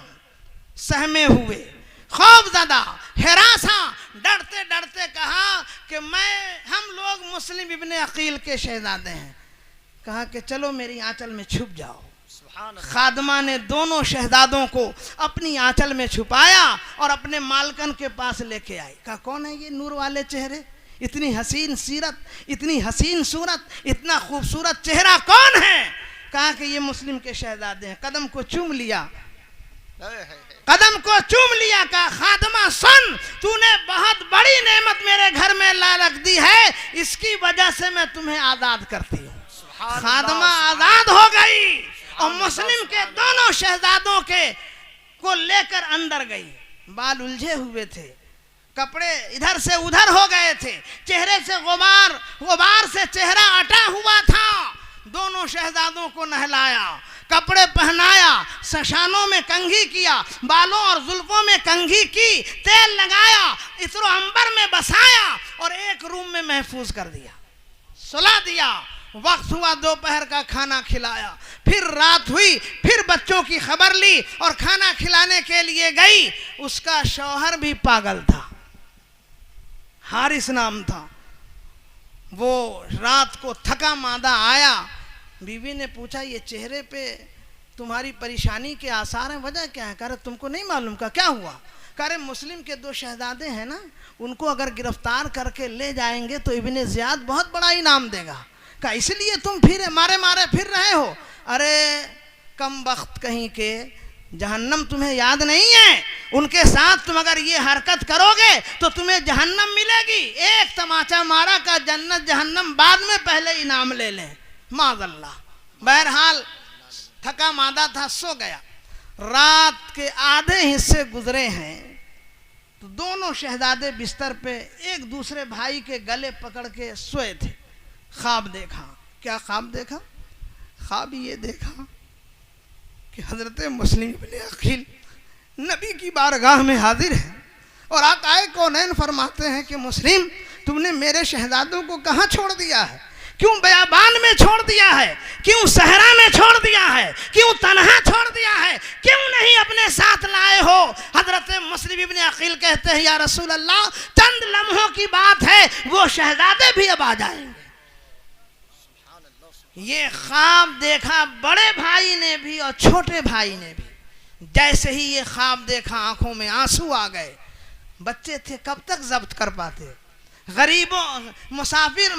सहमे हुए, खौफज़दा, हिरासा, डरते डरते कहा कि हम लोग मुस्लिम इब्ने अकील के शहजादे हैं। कहा कि चलो मेरी आंचल में छुप जाओ। खादमा ने दोनों शहजादों को अपनी आंचल में छुपाया और अपने मालकन के पास लेके आई। कहा कौन है ये नूर वाले चेहरे, इतनी हसीन सीरत, इतनी हसीन सूरत, इतना खूबसूरत चेहरा कौन है? कहा कि ये मुस्लिम के शहजादे हैं। कदम को चूम लिया, कदम को चूम लिया। कहा खादमा सुन, तूने बहुत बड़ी नेमत मेरे घर में ला रख दी है, इसकी वजह से मैं तुम्हें आजाद करती हूँ। खादमा आजाद हो गई और मुस्लिम के दोनों शहजादों को लेकर अंदर गई। बाल उलझे हुए थे, कपड़े इधर से उधर हो गए थे, चेहरे से गुबार से चेहरा अटा हुआ था। दोनों शहजादों को नहलाया, कपड़े पहनाया, सशानों में कंघी किया, बालों और जुल्फों में कंघी की, तेल लगाया, इत्रो अंबर में बसाया और एक रूम में महफूज कर दिया, सुला दिया। वक्त हुआ दोपहर का, खाना खिलाया। फिर रात हुई, फिर बच्चों की खबर ली और खाना खिलाने के लिए गई। उसका शौहर भी पागल था, हारिस नाम था। वो रात को थका मादा आया। बीवी ने पूछा ये चेहरे पे तुम्हारी परेशानी के आसार हैं, वजह क्या है? कह रहे तुमको नहीं मालूम? का क्या हुआ? कह रहे मुस्लिम के 2 शहजादे हैं ना, उनको अगर गिरफ्तार करके ले जाएंगे तो इब्ने ज़ियाद बहुत बड़ा इनाम देगा। का इसलिए तुम फिर मारे फिर रहे हो? अरे कम वक्त कहीं के, जहन्नम तुम्हें याद नहीं है? उनके साथ तुम अगर ये हरकत करोगे तो तुम्हें जहन्नम मिलेगी। एक तमाचा मारा का जन्नत जहन्नम बाद में, पहले इनाम ले लें। माज़अल्लाह। बहरहाल थका मादा था, सो गया। रात के आधे हिस्से गुजरे हैं तो दोनों शहजादे बिस्तर पे एक दूसरे भाई के गले पकड़ के सोए थे। ख्वाब देखा। क्या ख्वाब देखा? ख्वाब ये देखा कि हजरत मुस्लिम इब्ने अकील नबी की बारगाह में हाजिर है और आक़ाए कौनैन फरमाते हैं कि मुस्लिम, तुमने मेरे शहजादों को कहाँ छोड़ दिया है? क्यों बयाबान में छोड़ दिया है? क्यों सहरा में छोड़ दिया है? क्यों तन्हा छोड़ दिया है? क्यों नहीं अपने साथ लाए हो? हजरत मुस्लिम इब्ने अकील कहते हैं या रसूल अल्लाह, चंद लम्हों की बात है, वो शहजादे भी अब आ जाएंगे। ये ख्वाब देखा बड़े भाई ने भी और छोटे भाई ने भी। जैसे ही ये ख्वाब देखा आंखों में आंसू आ गए। बच्चे थे, कब तक जब्त कर पाते? गरीबों मुसाफिर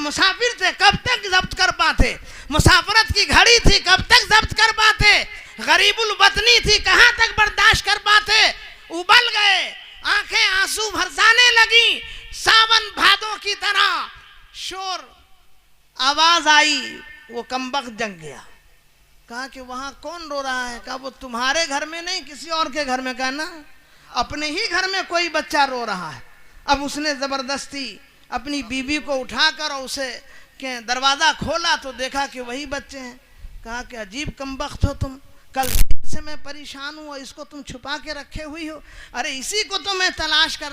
थे, कब तक जब्त कर पाते? मुसाफरत की घड़ी थी, कब तक जब्त कर पाते? गरीबुल वतनी थी, कहाँ तक बर्दाश्त कर पाते? उबल गए, आंखें आंसू बरसाने लगी। सावन भादों की तरह शोर आवाज आई, वो कमबख्त जग गया। कहा कि वहाँ कौन रो रहा है? कहा वो तुम्हारे घर में नहीं, किसी और के घर में। कहा ना, अपने ही घर में कोई बच्चा रो रहा है। अब उसने ज़बरदस्ती अपनी बीवी को उठाकर और उसे के दरवाज़ा खोला तो देखा कि वही बच्चे हैं। कहा कि अजीब कमबख्त हो तुम, कल से मैं परेशान हूँ और इसको तुम छुपा के रखे हुई हो। अरे इसी को तो मैं तलाश कर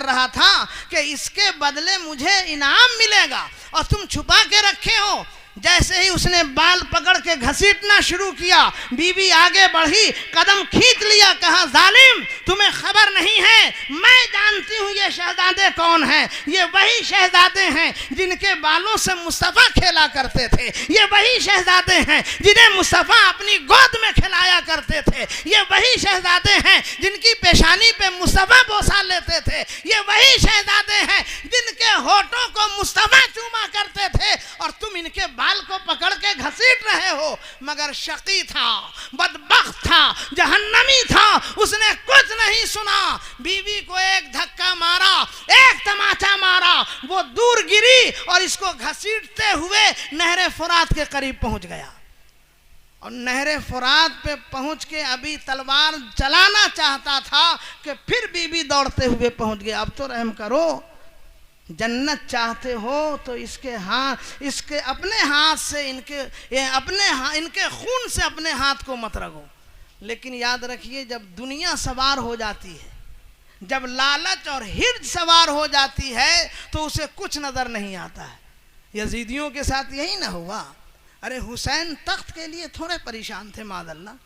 रहा था कि इसके बदले मुझे इनाम मिलेगा और तुम छुपा के रखे हो। जैसे ही उसने बाल पकड़ के घसीटना शुरू किया, बीवी आगे बढ़ी, कदम खींच लिया। कहा जालिम, तुम्हें खबर नहीं है, मैं जानती हूँ ये शहजादे कौन हैं। ये वही शहजादे हैं जिनके बालों से मुस्तफ़ा खेला करते थे। ये वही शहजादे हैं जिन्हें मुस्तफ़ा अपनी गोद में खिलाया करते थे। ये वही शहजादे हैं जिनकी पेशानी पे मुस्तफ़ा बोसा लेते थे, ये वही शहजादे हैं जिनके होठों को मुस्तफ़ा चूमा करते थे और तुम इनके बाल को पकड़ के घसीट रहे हो। मगर शकी था, बदबख्त था, जहन्नमी था, उसने कुछ नहीं सुना। बीवी को एक धक्का मारा, एक तमाचा मारा, वो दूर गिरी और इसको घसीटते हुए नहरे फुरात के करीब पहुंच गया। और नहरे फुरात पे पहुंच के अभी तलवार चलाना चाहता था कि फिर बीबी दौड़ते हुए पहुंच गया। अब तो रहम करो, जन्नत चाहते हो तो इसके अपने हाथ से इनके खून से अपने हाथ को मत रगो। लेकिन याद रखिए, जब दुनिया सवार हो जाती है, जब लालच और हिर्ज सवार हो जाती है तो उसे कुछ नजर नहीं आता है। यजीदियों के साथ यही ना हुआ। अरे हुसैन तख्त के लिए थोड़े परेशान थे, मादल्ला,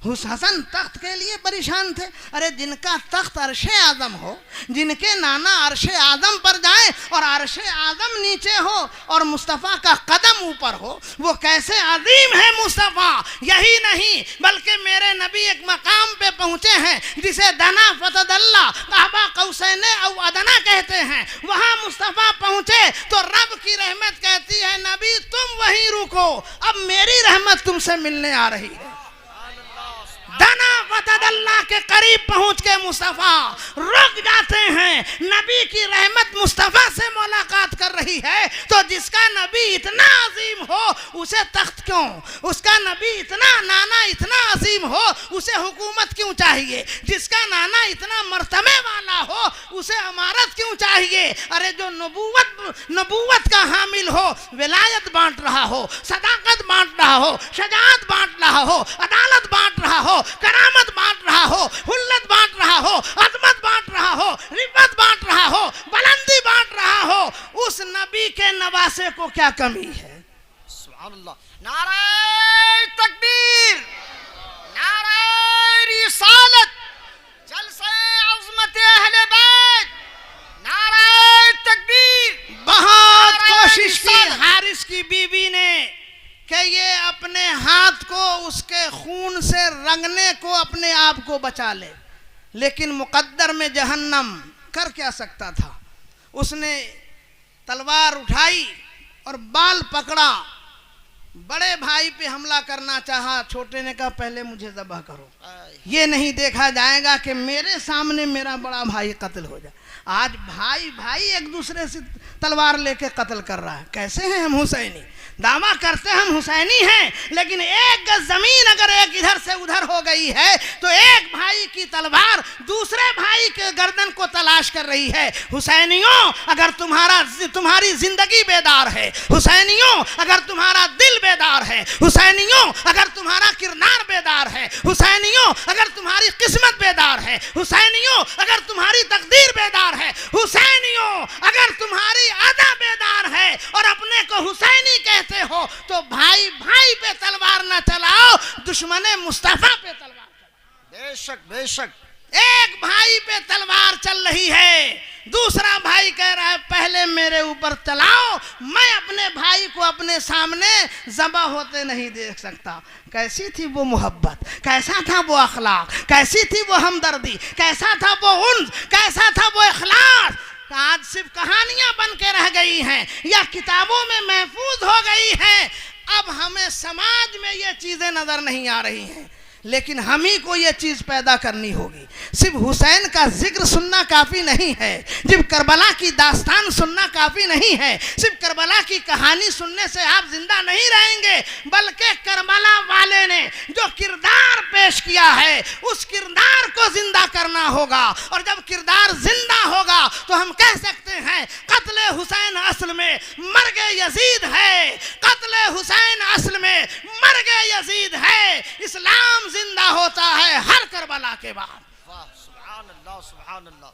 हसन तख्त के लिए परेशान थे। अरे जिनका तख्त अर्शे आदम हो, जिनके नाना अर्शे आदम पर जाए और अर्शे आदम नीचे हो और मुस्तफ़ा का कदम ऊपर हो, वो कैसे अजीम है मुस्तफ़ा। यही नहीं बल्कि मेरे नबी एक मकाम पे पहुंचे हैं जिसे दना फतदल्ला काबा कौसैन औ अदना कहते हैं। वहां मुस्तफ़ा पहुंचे तो रब की रहमत कहती है, नबी तुम वहीं रुको, अब मेरी रहमत तुमसे मिलने आ रही है। दना वतदल्ला के करीब पहुंच के मुस्तफ़ा रुक जाते हैं। नबी की रहमत मुस्तफ़ा से मुलाकात कर रही है तो जिसका नबी इतना अजीम हो उसे तख्त क्यों, उसका नबी इतना नाना इतना अजीम हो उसे हुकूमत क्यों चाहिए, जिसका नाना इतना मर्तबे वाला हो उसे अमारत क्यों चाहिए। अरे जो नबूवत का हामिल हो, विलायत बांट रहा हो, सदाकत बांट रहा हो, शजाअत बांट रहा हो, अदालत बांट रहा हो, करामत बांट रहा हो, हुल्लत बांट रहा हो, अजमत बांट रहा हो, रिफत बांट रहा हो, बुलंदी बांट रहा हो, उस नबी के नवासे को क्या कमी है। सुभान अल्लाह। नारे तकबीर, नारे रिसालत, जलसे अज़मत अहले बैत, नारे तकबीर। बहुत कोशिश की हारिस की बीवी ने कि ये अपने हाथ को उसके खून से रंगने को अपने आप को बचा ले, लेकिन मुकद्दर में जहन्नम, कर क्या सकता था। उसने तलवार उठाई और बाल पकड़ा, बड़े भाई पे हमला करना चाहा, छोटे ने कहा पहले मुझे ज़बह करो, ये नहीं देखा जाएगा कि मेरे सामने मेरा बड़ा भाई कत्ल हो जाए। आज भाई भाई एक दूसरे से तलवार लेके कत्ल कर रहा है। कैसे हैं हम हुसैनी, दावा करते हम हुसैनी हैं, लेकिन एक गज जमीन अगर एक इधर से उधर हो गई है तो एक भाई की तलवार दूसरे भाई के गर्दन को तलाश कर रही है। हुसैनियों, अगर तुम्हारी जिंदगी बेदार है, हुसैनियों अगर तुम्हारा दिल बेदार है, हुसैनियों अगर तुम्हारा किरदार बेदार है, हुसैनियों अगर तुम्हारी किस्मत बेदार है, हुसैनियों अगर तुम्हारी तकदीर बेदार है, हुसैनियों अगर तुम्हारी अदा बेदार है और अपने को हुसैनी कहते हो तो भाई भाई पे तलवार न चलाओ, दुश्मने मुस्तफा पे तलवार चलाओ। बेशक बेशक। एक भाई पे तलवार चल रही है, दूसरा भाई कह रहा है पहले मेरे ऊपर चलाओ, मैं अपने भाई को अपने सामने ज़बा होते नहीं देख सकता। कैसी थी वो मोहब्बत, कैसा था वो अखलाक, कैसी थी वो हमदर्दी, कैसा था वो उन्स, कैसा था वो इखलास। आज सिर्फ कहानियां बन के रह गई हैं या किताबों में महफूज हो गई हैं। अब हमें समाज में ये चीज़ें नज़र नहीं आ रही हैं, लेकिन हम ही को ये चीज़ पैदा करनी होगी। सिर्फ हुसैन का जिक्र सुनना काफ़ी नहीं है, सिर्फ करबला की दास्तान सुनना काफ़ी नहीं है, सिर्फ करबला की कहानी सुनने से आप जिंदा नहीं रहेंगे, बल्कि करबला वाले ने जो किरदार पेश किया है उस किरदार को जिंदा करना होगा। और जब किरदार जिंदा होगा तो हम कह सकते हैं कत्ले हुसैन असल में मर्ग यजीद है, कत्ले हुसैन असल में मर्ग यजीद है। इस्लाम जिंदा होता है हर करबला के बाद। वाह, सुभान अल्लाह, सुभान अल्लाह।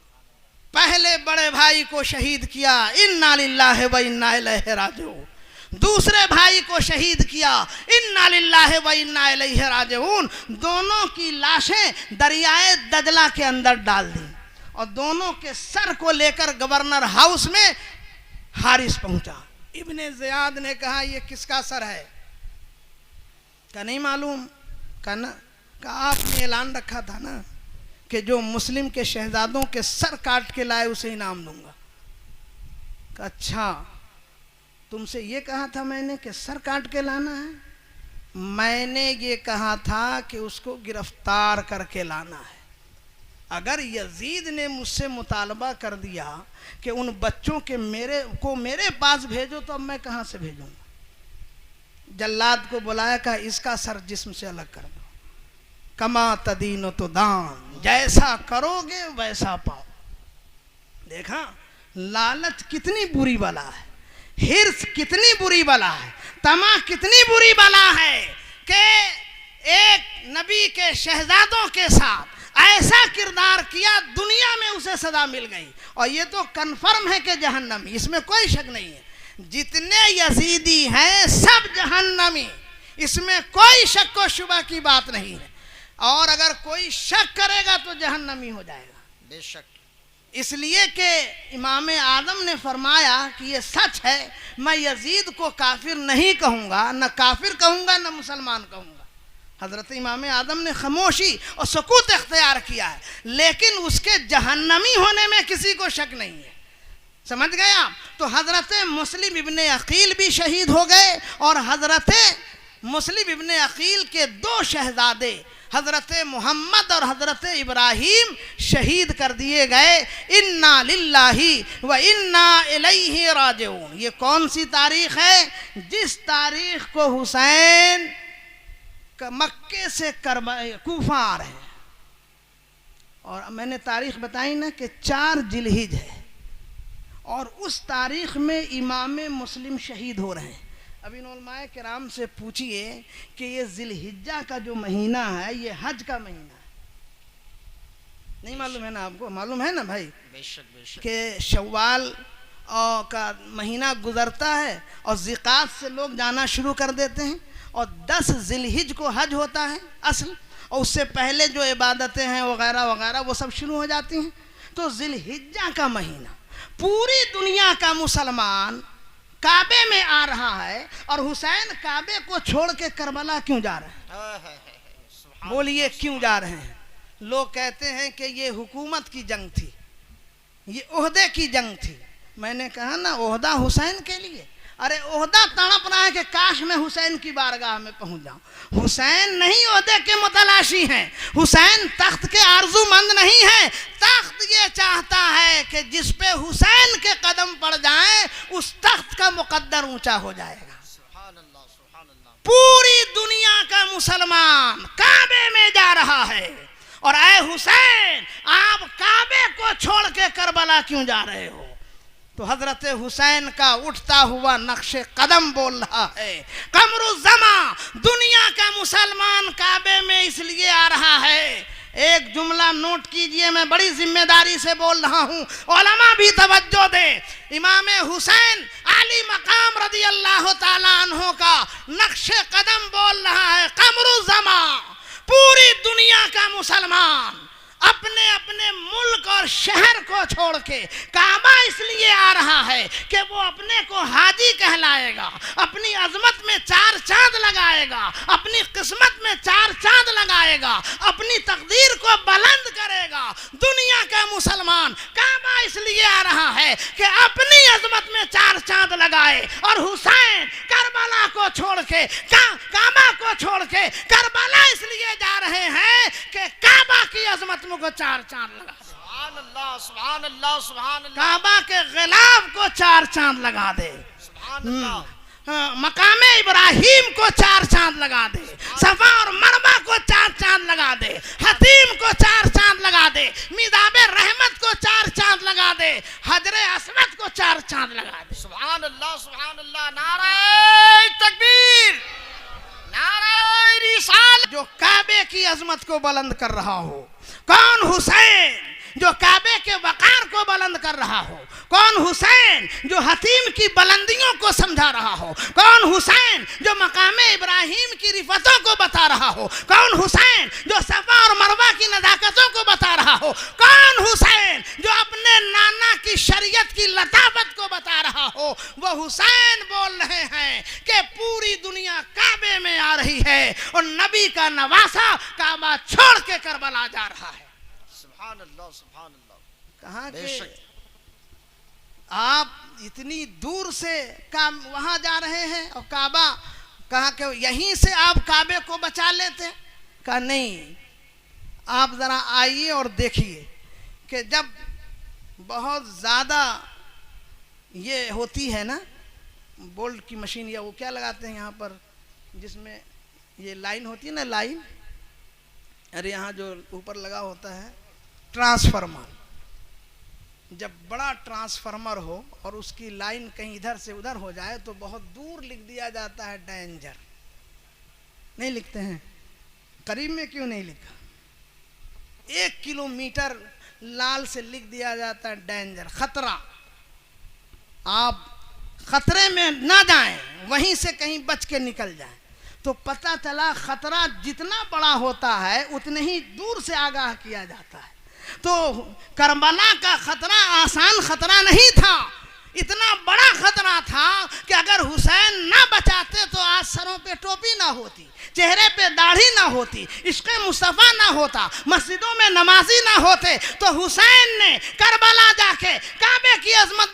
पहले बड़े भाई को शहीद किया, इन्ना लिल्लाहि व इन्ना इलैहि राजिऊन। दूसरे भाई को शहीद किया, इन्ना लिल्लाहि व इन्ना इलैहि राजिऊन। दोनों की लाशें दरियाए दजला के अंदर डाल दी और दोनों के सर को लेकर गवर्नर हाउस में हारिस पहुंचा। इब्ने ज़ियाद ने कहा ये किसका सर है? क्या नहीं मालूम? कहना कहा आपने ऐलान रखा था ना कि जो मुस्लिम के शहजादों के सर काट के लाए उसे इनाम दूंगा। कहा अच्छा, तुमसे ये कहा था मैंने कि सर काट के लाना है? मैंने ये कहा था कि उसको गिरफ्तार करके लाना है। अगर यजीद ने मुझसे मुतालबा कर दिया कि उन बच्चों के मेरे पास भेजो, तो अब मैं कहाँ से भेजूंगा? जल्लाद को बुलाया, कहा इसका सर जिस्म से अलग कर दो। कमा तदीन तो दान, जैसा करोगे वैसा पाओ। देखा लालच कितनी बुरी बला है, हिर्स कितनी बुरी बला है, तमा कितनी बुरी बला है कि एक नबी के शहजादों के साथ ऐसा किरदार किया, दुनिया में उसे सजा मिल गई। और ये तो कन्फर्म है कि जहन्नमी, इसमें कोई शक नहीं है। जितने यजीदी हैं सब जहन्नमी, इसमें कोई शक व शुबा की बात नहीं है। और अगर कोई शक करेगा तो जहन्नमी हो जाएगा बेशक। इसलिए कि इमाम आदम ने फरमाया कि ये सच है, मैं यजीद को काफिर नहीं कहूँगा, न काफिर कहूँगा न मुसलमान कहूँगा। हज़रत इमाम आदम ने खामोशी और सुकूत इख्तियार किया है, लेकिन उसके जहन्नमी होने में किसी को शक नहीं है। समझ गए आप? तो हज़रत मुस्लिम इब्ने अकील भी शहीद हो गए और हज़रत मुस्लिम इब्ने अकील के दो शहजादे हज़रत मोहम्मद और हज़रत इब्राहीम शहीद कर दिए गए। इन्ना लिल्लाही व इन्ना इलैहि राजिऊन। ये कौन सी तारीख है? जिस तारीख को हुसैन मक्के से कूफा आ रहे हैं। और मैंने तारीख बताई ना कि 4 जिलहिज है, और उस तारीख में इमाम मुस्लिम शहीद हो रहे हैं। अब इन उलमाए किराम से पूछिए कि ये जिलहिज्जा का जो महीना है ये हज का महीना है, नहीं मालूम है ना आपको? मालूम है ना भाई? बेशक बेशक। कि शव्वाल का महीना गुजरता है और ज़िकात से लोग जाना शुरू कर देते हैं, और 10 जिलहिज को हज होता है असल, और उससे पहले जो इबादतें हैं वगैरह वगैरह वो सब शुरू हो जाती हैं। तो जिलहिज्जा का महीना पूरी दुनिया का मुसलमान काबे में आ रहा है, और हुसैन काबे को छोड़ के करबला क्यों जा रहे हैं? बोलिए क्यों जा रहे हैं? लोग कहते हैं कि ये हुकूमत की जंग थी, ये ओहदे की जंग थी। मैंने कहा ना, ओहदा हुसैन के लिए। अरे ओहदा तड़प रहा है कि काश मैं हुसैन की बारगाह में पहुंच जाऊं। हुसैन नहीं ओहदे के मुतलाशी हैं, हुसैन तख्त के आरजूमंद नहीं है। तख्त ये चाहता है कि जिस पे हुसैन के कदम पड़ जाएं उस तख्त का मुकद्दर ऊंचा हो जाएगा। सुभान अल्लाह, सुभान अल्लाह। पूरी दुनिया का मुसलमान काबे में जा रहा है, और ऐ हुसैन आप काबे को छोड़ के करबला क्यों जा रहे हो? तो हजरत हुसैन का उठता हुआ नक्शे कदम बोल रहा है, कमरुज़्ज़मा दुनिया का मुसलमान काबे में इसलिए आ रहा है। एक जुमला नोट कीजिए, मैं बड़ी जिम्मेदारी से बोल रहा हूँ, उलमा भी तवज्जो दे। इमाम हुसैन आली मकाम रदी अल्लाह ताला अन्हो का नक्शे कदम बोल रहा है, कमरुज़्ज़मा पूरी दुनिया का मुसलमान अपने अपने मुल्क और शहर को छोड़ के काबा इसलिए आ रहा है कि वो अपने को हाजी कहलाएगा, अपनी अजमत में 4 चांद लगाएगा, अपनी किस्मत में 4 चांद लगाएगा, अपनी तकदीर को बुलंद करेगा। दुनिया का मुसलमान काबा इसलिए आ रहा है कि अपनी अजमत में 4 चांद लगाए, और हुसैन करबला को छोड़ के काबा को छोड़ के करबला इसलिए जा रहे हैं कि काबा की अजमत को 4 चांद लगा दे। सुभान अल्लाह, सुभान अल्लाह, सुभान अल्लाह। काबा के गिलाफ को 4 चांद लगा दे। सुभान अल्लाह। मकामे इब्राहीम को 4 चांद लगा दे, सफा और मरवा को 4 चांद लगा दे, हतीम को 4 चांद लगा दे, मिदाबे रहमत को 4 चांद लगा दे, हजरे अस्वद को 4 चांद लगा दे। सुभान अल्लाह, सुभान अल्लाह। नारे तकबीर, नारे रिसाल। जो काबे की अजमत को बुलंद कर रहा हो, कौन हुसैन जो काबे के वकार को बुलंद कर रहा हो, कौन हुसैन जो हतीम की बुलंदियों को समझा रहा हो, कौन हुसैन जो मकामे इब्राहीम की रिफतों को बता रहा हो, कौन हुसैन जो सफा और मरवा की नजाकतों को बता रहा हो, कौन हुसैन जो अपने नाना की शरीयत की लताफत को बता रहा हो, वो हुसैन बोल रहे हैं कि पूरी दुनिया काबे में आ रही है और नबी का नवासा काबा छोड़ के करबला जा रहा है। सुभान अल्लाह, सुभान अल्लाह। कहाँ के बेशक। आप इतनी दूर से वहां जा रहे हैं और काबा कहा कि यहीं से आप काबे को बचा लेते। कहा नहीं, आप जरा आइए और देखिए कि जब बहुत ज़्यादा ये होती है ना, बोल्ट की मशीन या वो क्या लगाते हैं यहाँ पर जिसमें ये लाइन होती है ना, लाइन, अरे यहाँ जो ऊपर लगा होता है ट्रांसफार्मर, जब बड़ा ट्रांसफार्मर हो और उसकी लाइन कहीं इधर से उधर हो जाए तो बहुत दूर लिख दिया जाता है डेंजर, नहीं लिखते हैं? करीब में क्यों नहीं लिखा? 1 किलोमीटर लाल से लिख दिया जाता है डेंजर, खतरा। आप खतरे में ना जाएं, वहीं से कहीं बच के निकल जाएं। तो पता चला खतरा जितना बड़ा होता है उतने ही दूर से आगाह किया जाता है। तो करबला का खतरा आसान खतरा नहीं था, इतना बड़ा खतरा था कि अगर हुसैन ना बचाते तो आज सरों पे टोपी ना होती, चेहरे पे दाढ़ी ना होती, इश्क़े मुस्तफ़ा ना होता, मस्जिदों में नमाजी ना होते। तो हुसैन ने करबला जाके काबे की अजमत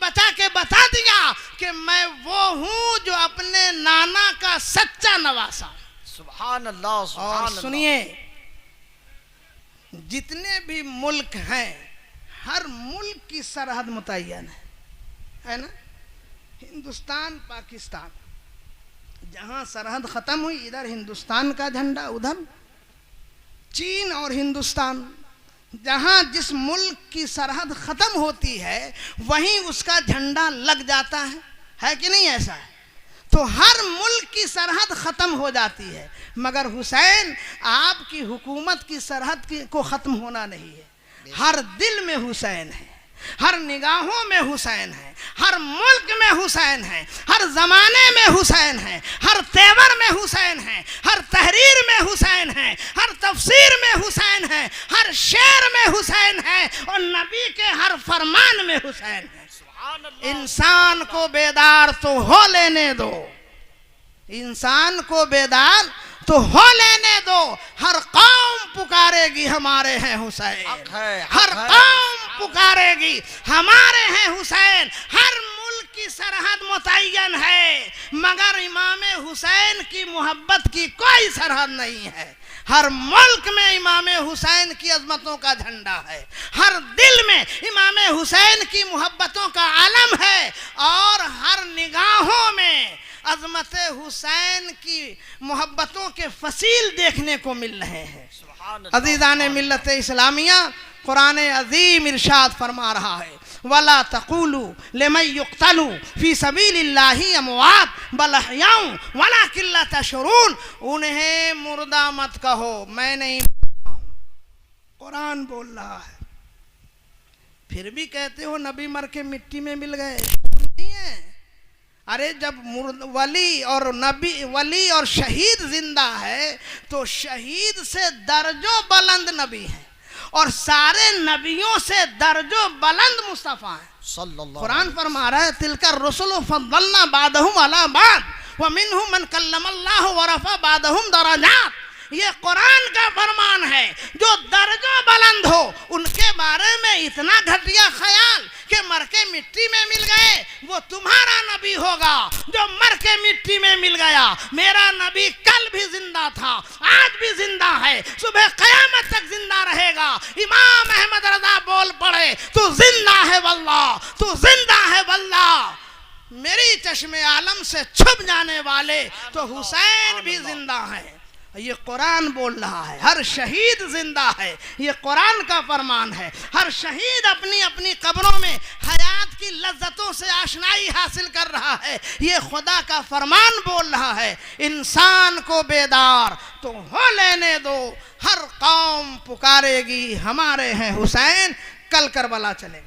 बचा के बता दिया कि मैं वो हूँ जो अपने नाना का सच्चा नवासा। सुभान अल्लाह, सुभान और अल्लाह। सुनिए, जितने भी मुल्क हैं हर मुल्क की सरहद मुतय्यन है ना? हिंदुस्तान पाकिस्तान, जहाँ सरहद ख़त्म हुई इधर हिंदुस्तान का झंडा, उधर चीन और हिंदुस्तान, जहाँ जिस मुल्क की सरहद ख़त्म होती है वहीं उसका झंडा लग जाता है कि नहीं? ऐसा है। तो हर मुल्क की सरहद ख़त्म हो जाती है, मगर हुसैन आपकी हुकूमत की सरहद को ख़त्म होना नहीं है। हर दिल में हुसैन है, हर निगाहों में हुसैन है, हर मुल्क में हुसैन है, हर ज़माने में हुसैन है, हर तेवर में हुसैन है, हर तहरीर में हुसैन है, हर तफसीर में हुसैन है, हर शेर में हुसैन है और नबी के हर फरमान में हुसैन है। सुभान अल्लाह। इंसान को बेदार तो हो लेने दो, इंसान को बेदार तो हो लेने दो। हर कौम पुकारेगी हमारे हैं हुसैन, हक है, हक हर है। कौम पुकारेगी हमारे हैं हुसैन। हर मुल्क की सरहद मुतय्यन है, मगर इमाम हुसैन की मोहब्बत की कोई सरहद नहीं है। हर मुल्क में इमाम हुसैन की अजमतों का झंडा है, हर दिल में इमाम हुसैन की मोहब्बतों का आलम है और हर निगाहों में अजमत हुसैन की मोहब्बतों के फसील देखने को मिल रहे हैं। सुभान अल्लाह। अज़ीज़ान मिल्लत इस्लामिया, कुरान अज़ीम इरशाद फरमा रहा है, वला तक़ूलू लिमन युक़्तलू फ़ी सबीलिल्लाहि अमवात बल अहयाउ वलाकिन ला तशऊरून। उन्हें मुर्दा मत कहो, मैं नहीं हूँ, कुरान बोल रहा है। फिर भी कहते हो नबी मर के मिट्टी में मिल गए, नहीं है। अरे जब वली और शहीद जिंदा है तो शहीद से दर्जों बुलंद नबी हैं और सारे नबियों से दर्जों बुलंद मुस्तफ़ा हैं। सल्लल्लाहु कुरान फरमा रहा है, तिलकर रुसुल फद्दलना बादहुम अला बाद व मिनहुम मन कल्लमल्लाहु व रफ़ा बादहुम दराजात। ये कुरान का फरमान है, जो दर्जों बुलंद हो उनके बारे में इतना घटिया ख्याल कि मर के मिट्टी में मिल गए, वो तुम्हारा नबी होगा जो मर के मिट्टी में मिल गया। मेरा नबी कल भी जिंदा था, आज भी जिंदा है, सुबह क़यामत तक जिंदा रहेगा। इमाम अहमद रज़ा बोल पड़े, तू जिंदा है वल्लाह, तू जिंदा है वल्लाह। मेरी चश्मे आलम से छुप जाने वाले तो हुसैन भी जिंदा है। ये कुरान बोल रहा है, हर शहीद जिंदा है, ये कुरान का फरमान है। हर शहीद अपनी अपनी कब्रों में हयात की लज्जतों से आशनाई हासिल कर रहा है, ये खुदा का फरमान बोल रहा है। इंसान को बेदार तो हो लेने दो, हर कौम पुकारेगी हमारे हैं हुसैन, कल करबला चलेंगे।